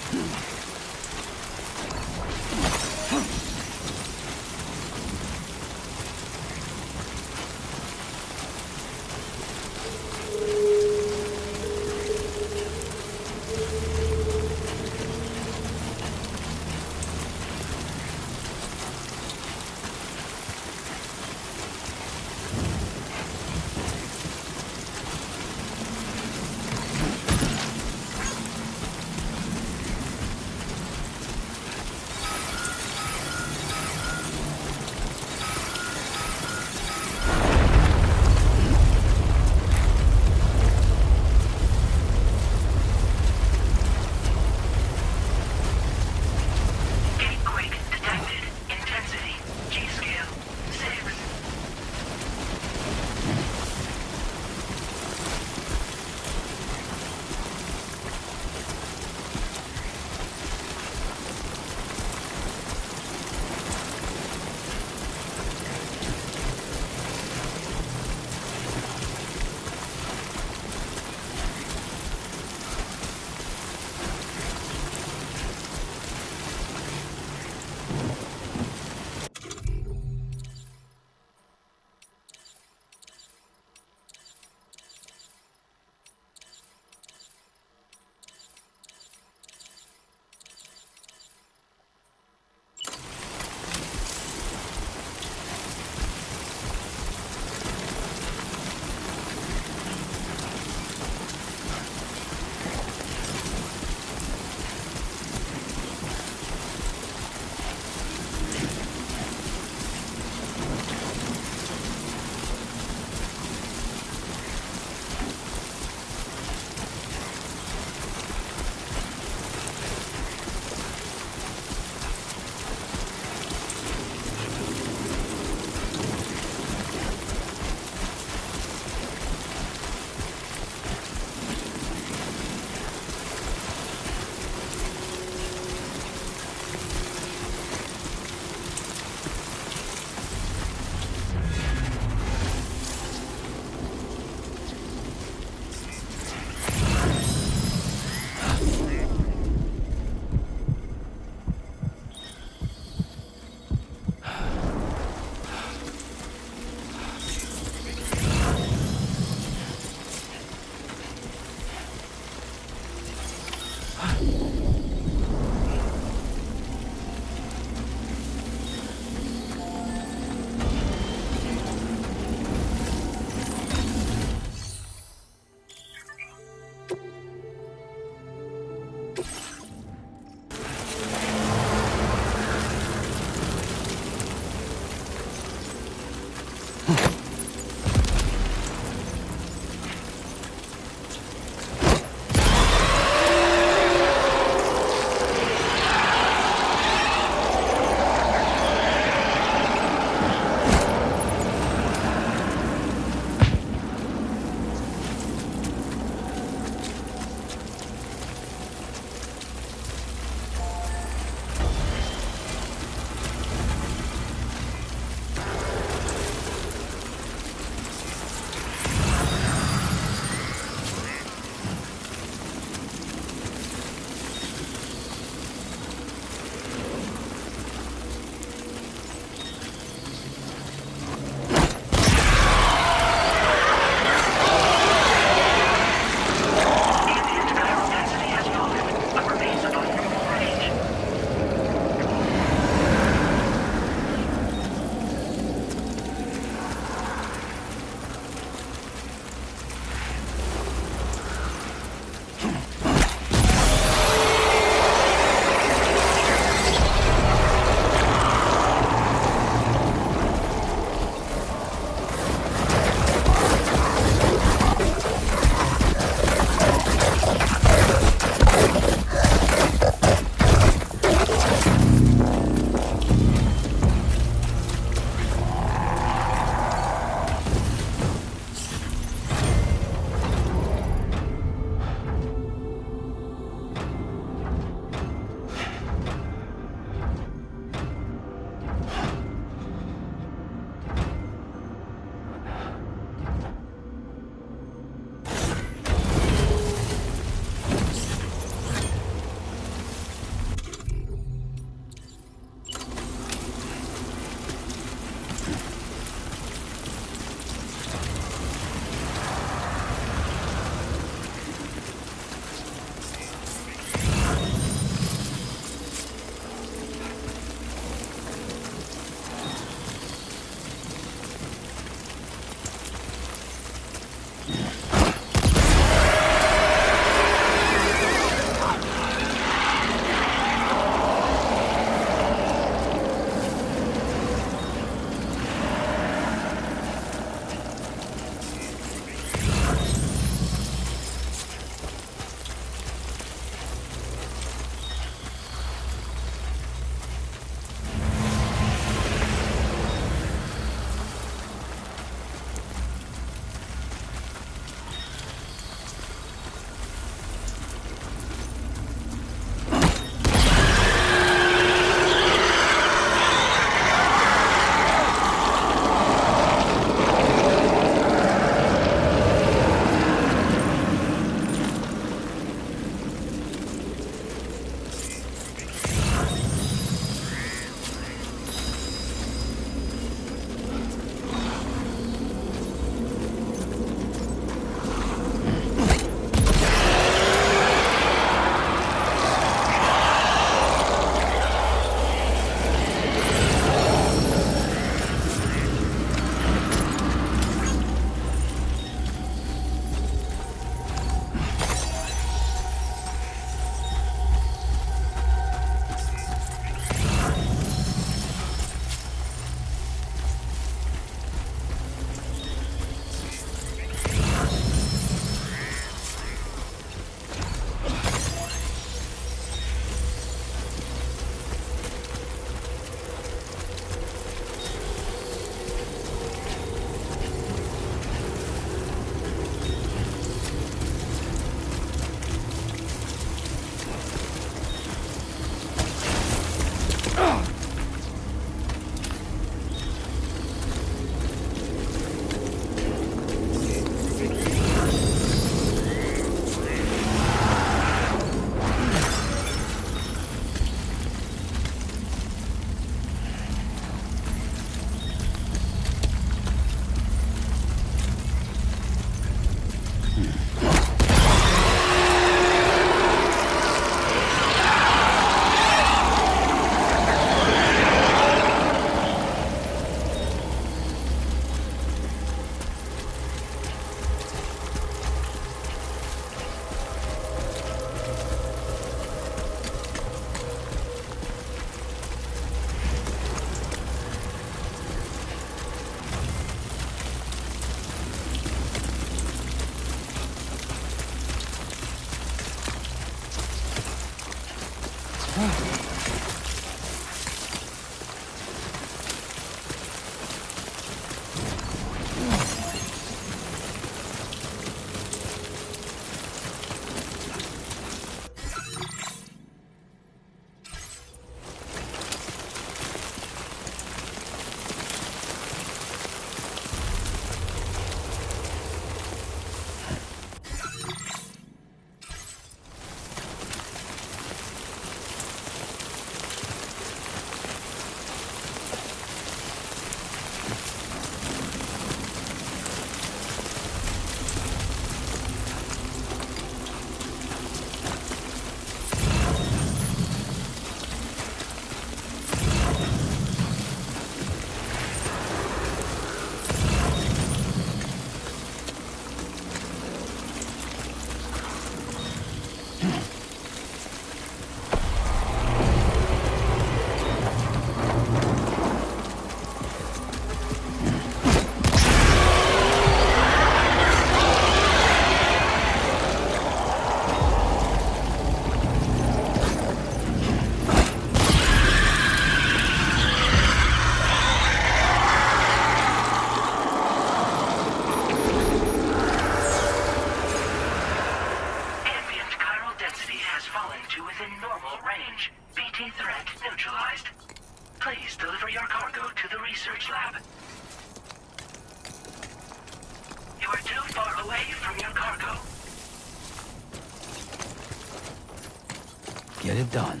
Get it done.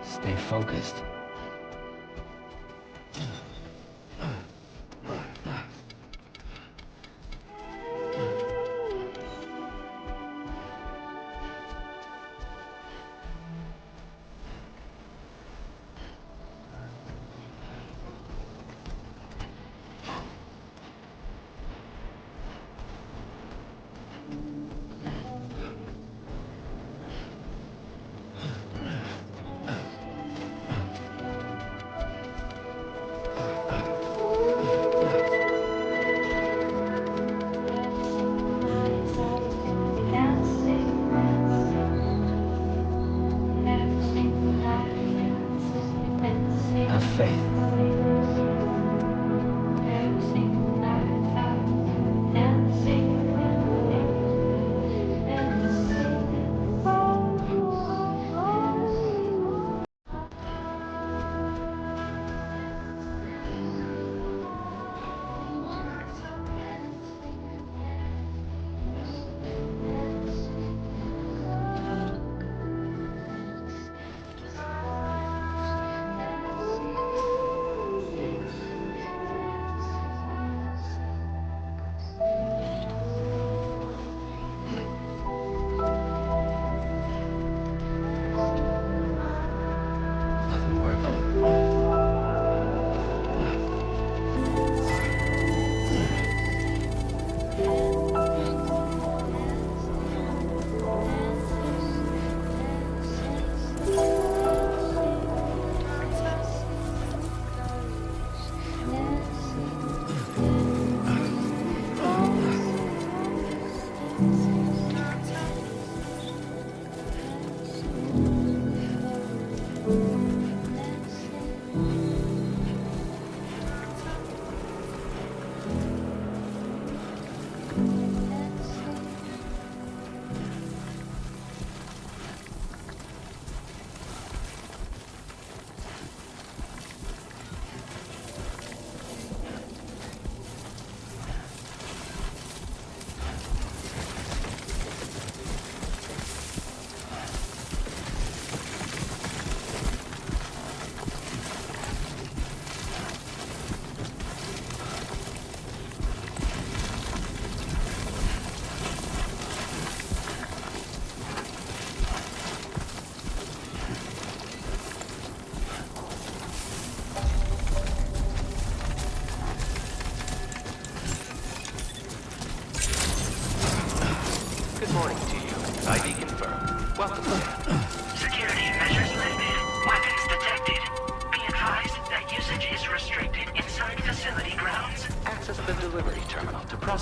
Stay focused. Have faith.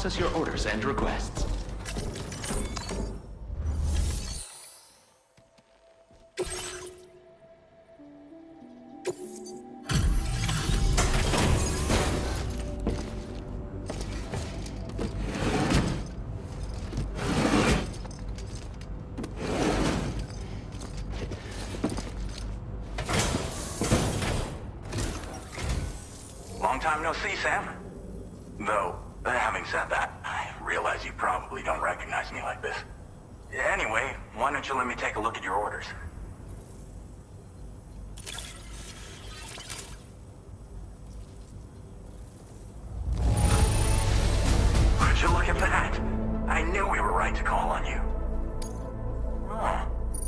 process your orders and requests. Long time no see, Sam. Though, having said that, I realize you probably don't recognize me like this. Anyway, why don't you let me take a look at your orders? Would you look at that? I knew we were right to call on you. Oh,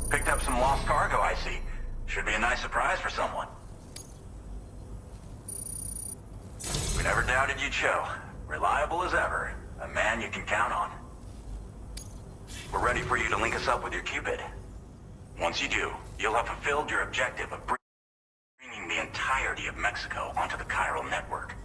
picked up some lost cargo, I see. Should be a nice surprise for someone. We never doubted you'd show. Reliable as ever. A man you can count on. We're ready for you to link us up with your Cupid. Once you do, you'll have fulfilled your objective of bringing the entirety of Mexico onto the chiral network.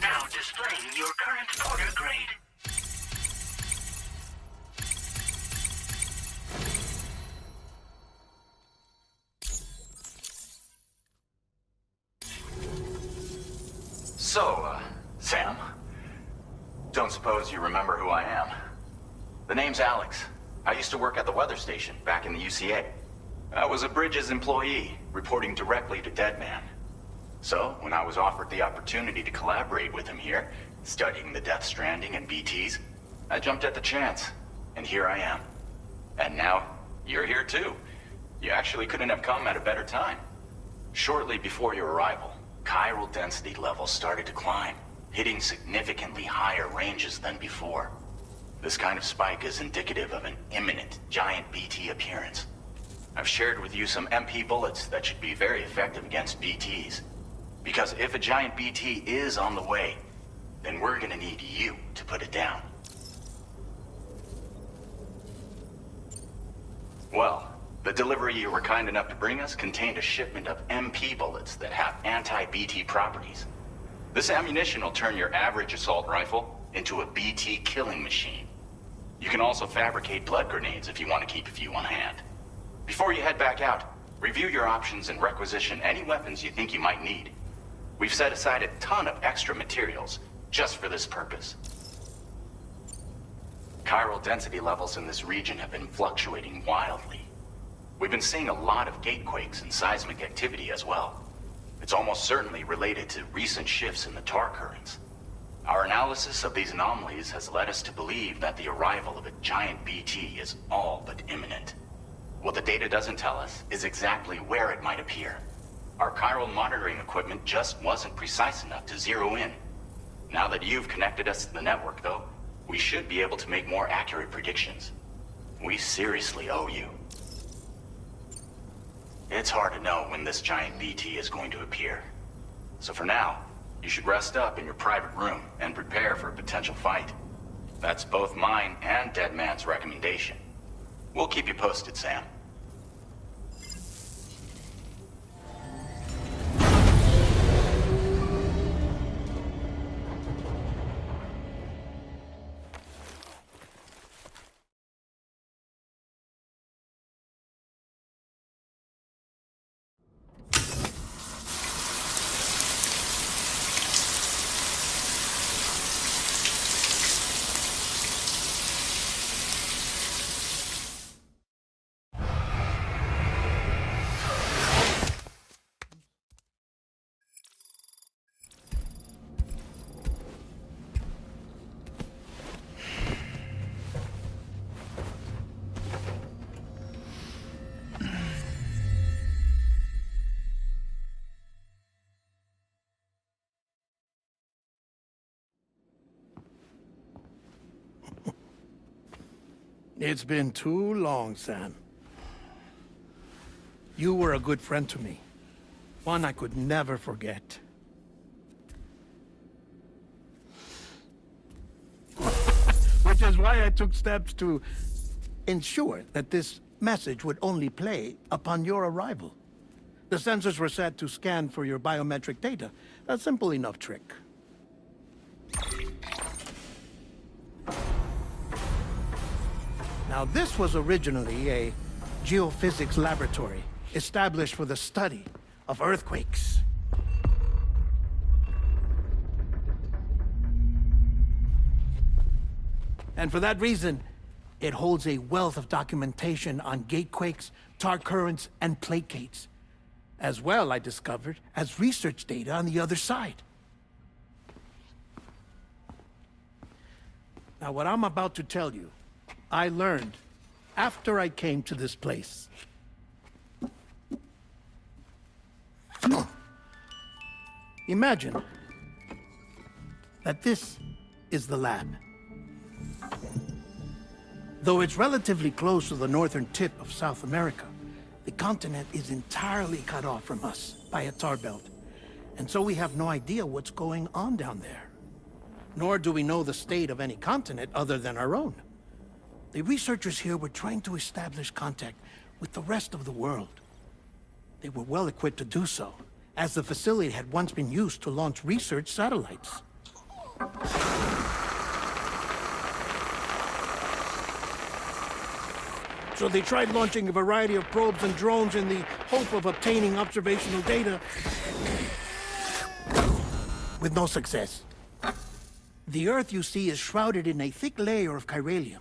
Now displaying your current order grade. So, Sam, don't suppose you remember who I am? The name's Alex. I used to work at the weather station back in the UCA. I was a Bridges employee, reporting directly to Deadman. So, when I was offered the opportunity to collaborate with him here, studying the Death Stranding and BTs, I jumped at the chance, and here I am. And now, you're here too. You actually couldn't have come at a better time. Shortly before your arrival, chiral density levels started to climb, hitting significantly higher ranges than before. This kind of spike is indicative of an imminent giant BT appearance. I've shared with you some MP bullets that should be very effective against BTs. Because if a giant BT is on the way, then we're gonna need you to put it down. Well, the delivery you were kind enough to bring us contained a shipment of MP bullets that have anti-BT properties. This ammunition will turn your average assault rifle into a BT killing machine. You can also fabricate blood grenades if you want to keep a few on hand. Before you head back out, review your options and requisition any weapons you think you might need. We've set aside a ton of extra materials just for this purpose. Chiral density levels in this region have been fluctuating wildly. We've been seeing a lot of gatequakes and seismic activity as well. It's almost certainly related to recent shifts in the tar currents. Our analysis of these anomalies has led us to believe that the arrival of a giant BT is all but imminent. What the data doesn't tell us is exactly where it might appear. Our chiral monitoring equipment just wasn't precise enough to zero in. Now that you've connected us to the network, though, we should be able to make more accurate predictions. We seriously owe you. It's hard to know when this giant BT is going to appear. So for now, you should rest up in your private room and prepare for a potential fight. That's both mine and Deadman's recommendation. We'll keep you posted, Sam. It's been too long, Sam. You were a good friend to me. One I could never forget. Which is why I took steps to ensure that this message would only play upon your arrival. The sensors were set to scan for your biometric data. A simple enough trick. Now, this was originally a geophysics laboratory established for the study of earthquakes. And for that reason, it holds a wealth of documentation on gatequakes, tar currents, and plate gates. As well, I discovered, as research data on the other side. Now, what I'm about to tell you, I learned after I came to this place. Imagine that this is the lab. Though it's relatively close to the northern tip of South America, the continent is entirely cut off from us by a tar belt. And so we have no idea what's going on down there. Nor do we know the state of any continent other than our own. The researchers here were trying to establish contact with the rest of the world. They were well equipped to do so, as the facility had once been used to launch research satellites. So they tried launching a variety of probes and drones in the hope of obtaining observational data, with no success. The Earth, you see, is shrouded in a thick layer of chiralium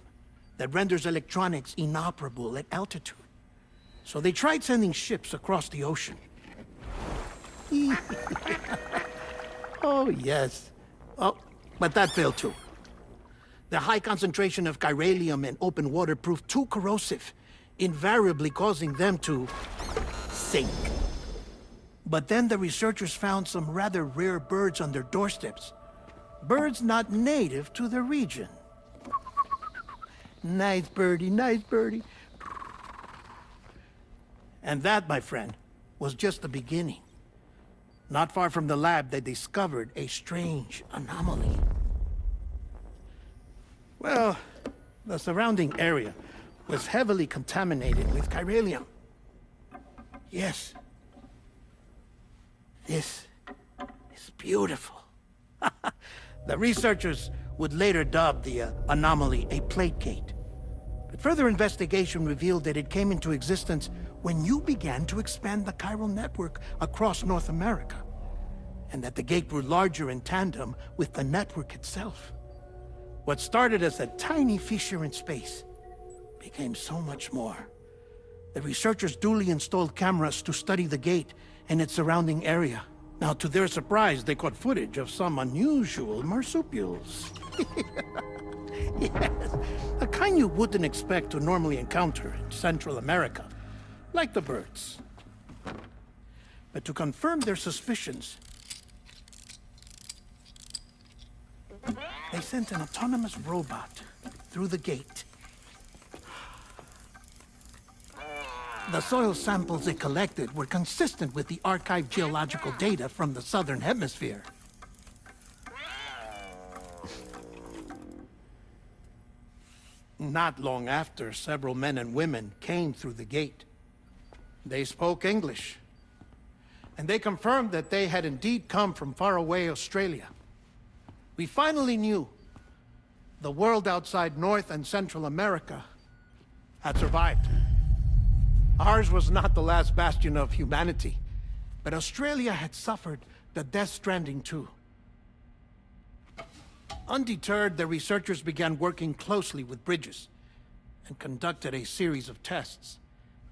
that renders electronics inoperable at altitude. So they tried sending ships across the ocean. Oh, yes. Oh, but that failed too. The high concentration of chiralium in open water proved too corrosive, invariably causing them to sink. But then the researchers found some rather rare birds on their doorsteps. Birds not native to the region. Nice birdie, nice birdie. And that, my friend, was just the beginning. Not far from the lab, they discovered a strange anomaly. Well, the surrounding area was heavily contaminated with chiralium. Yes. This is beautiful. The researchers would later dub the anomaly a plate gate. But further investigation revealed that it came into existence when you began to expand the chiral network across North America, and that the gate grew larger in tandem with the network itself. What started as a tiny fissure in space became so much more. The researchers duly installed cameras to study the gate and its surrounding area. Now, to their surprise, they caught footage of some unusual marsupials. Yes, a kind you wouldn't expect to normally encounter in Central America, like the birds. But to confirm their suspicions, they sent an autonomous robot through the gate. The soil samples it collected were consistent with the archived geological data from the southern hemisphere. Not long after, several men and women came through the gate. They spoke English, and they confirmed that they had indeed come from faraway Australia. We finally knew the world outside North and Central America had survived. Ours was not the last bastion of humanity, but Australia had suffered the death stranding too. Undeterred, the researchers began working closely with Bridges and conducted a series of tests,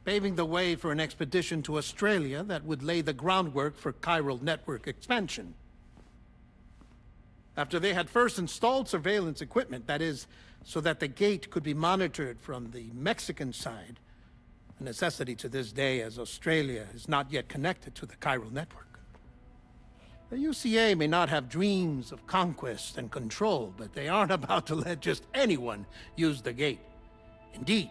paving the way for an expedition to Australia that would lay the groundwork for chiral network expansion. After they had first installed surveillance equipment, that is, so that the gate could be monitored from the Mexican side, a necessity to this day as Australia is not yet connected to the chiral network. The UCA may not have dreams of conquest and control, but they aren't about to let just anyone use the gate. Indeed,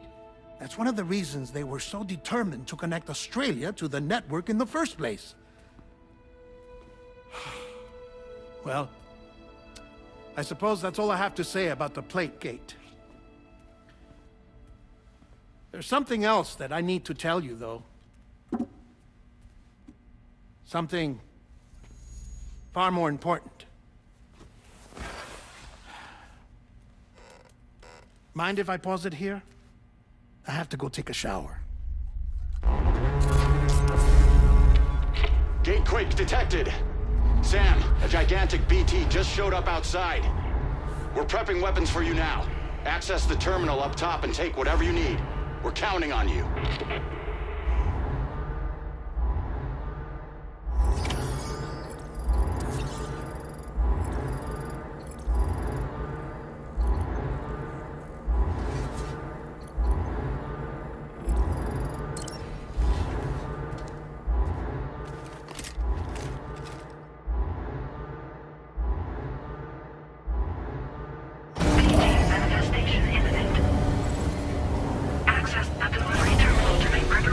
that's one of the reasons they were so determined to connect Australia to the network in the first place. Well, I suppose that's all I have to say about the plate gate. There's something else that I need to tell you, though. Something far more important. Mind if I pause it here? I have to go take a shower. Gate quake detected. Sam, a gigantic BT just showed up outside. We're prepping weapons for you now. Access the terminal up top and take whatever you need. We're counting on you. Manifestation imminent. Access the delivery terminal to make preparations.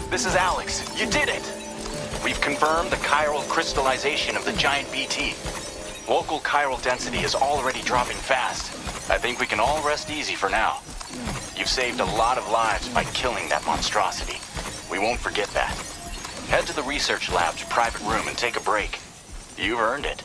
This is Alex. You did it! We've confirmed the chiral crystallization of the giant BT. Local chiral density is already dropping fast. I think we can all rest easy for now. You've saved a lot of lives by killing that monstrosity. We won't forget that. Head to the research lab's private room and take a break. You've earned it.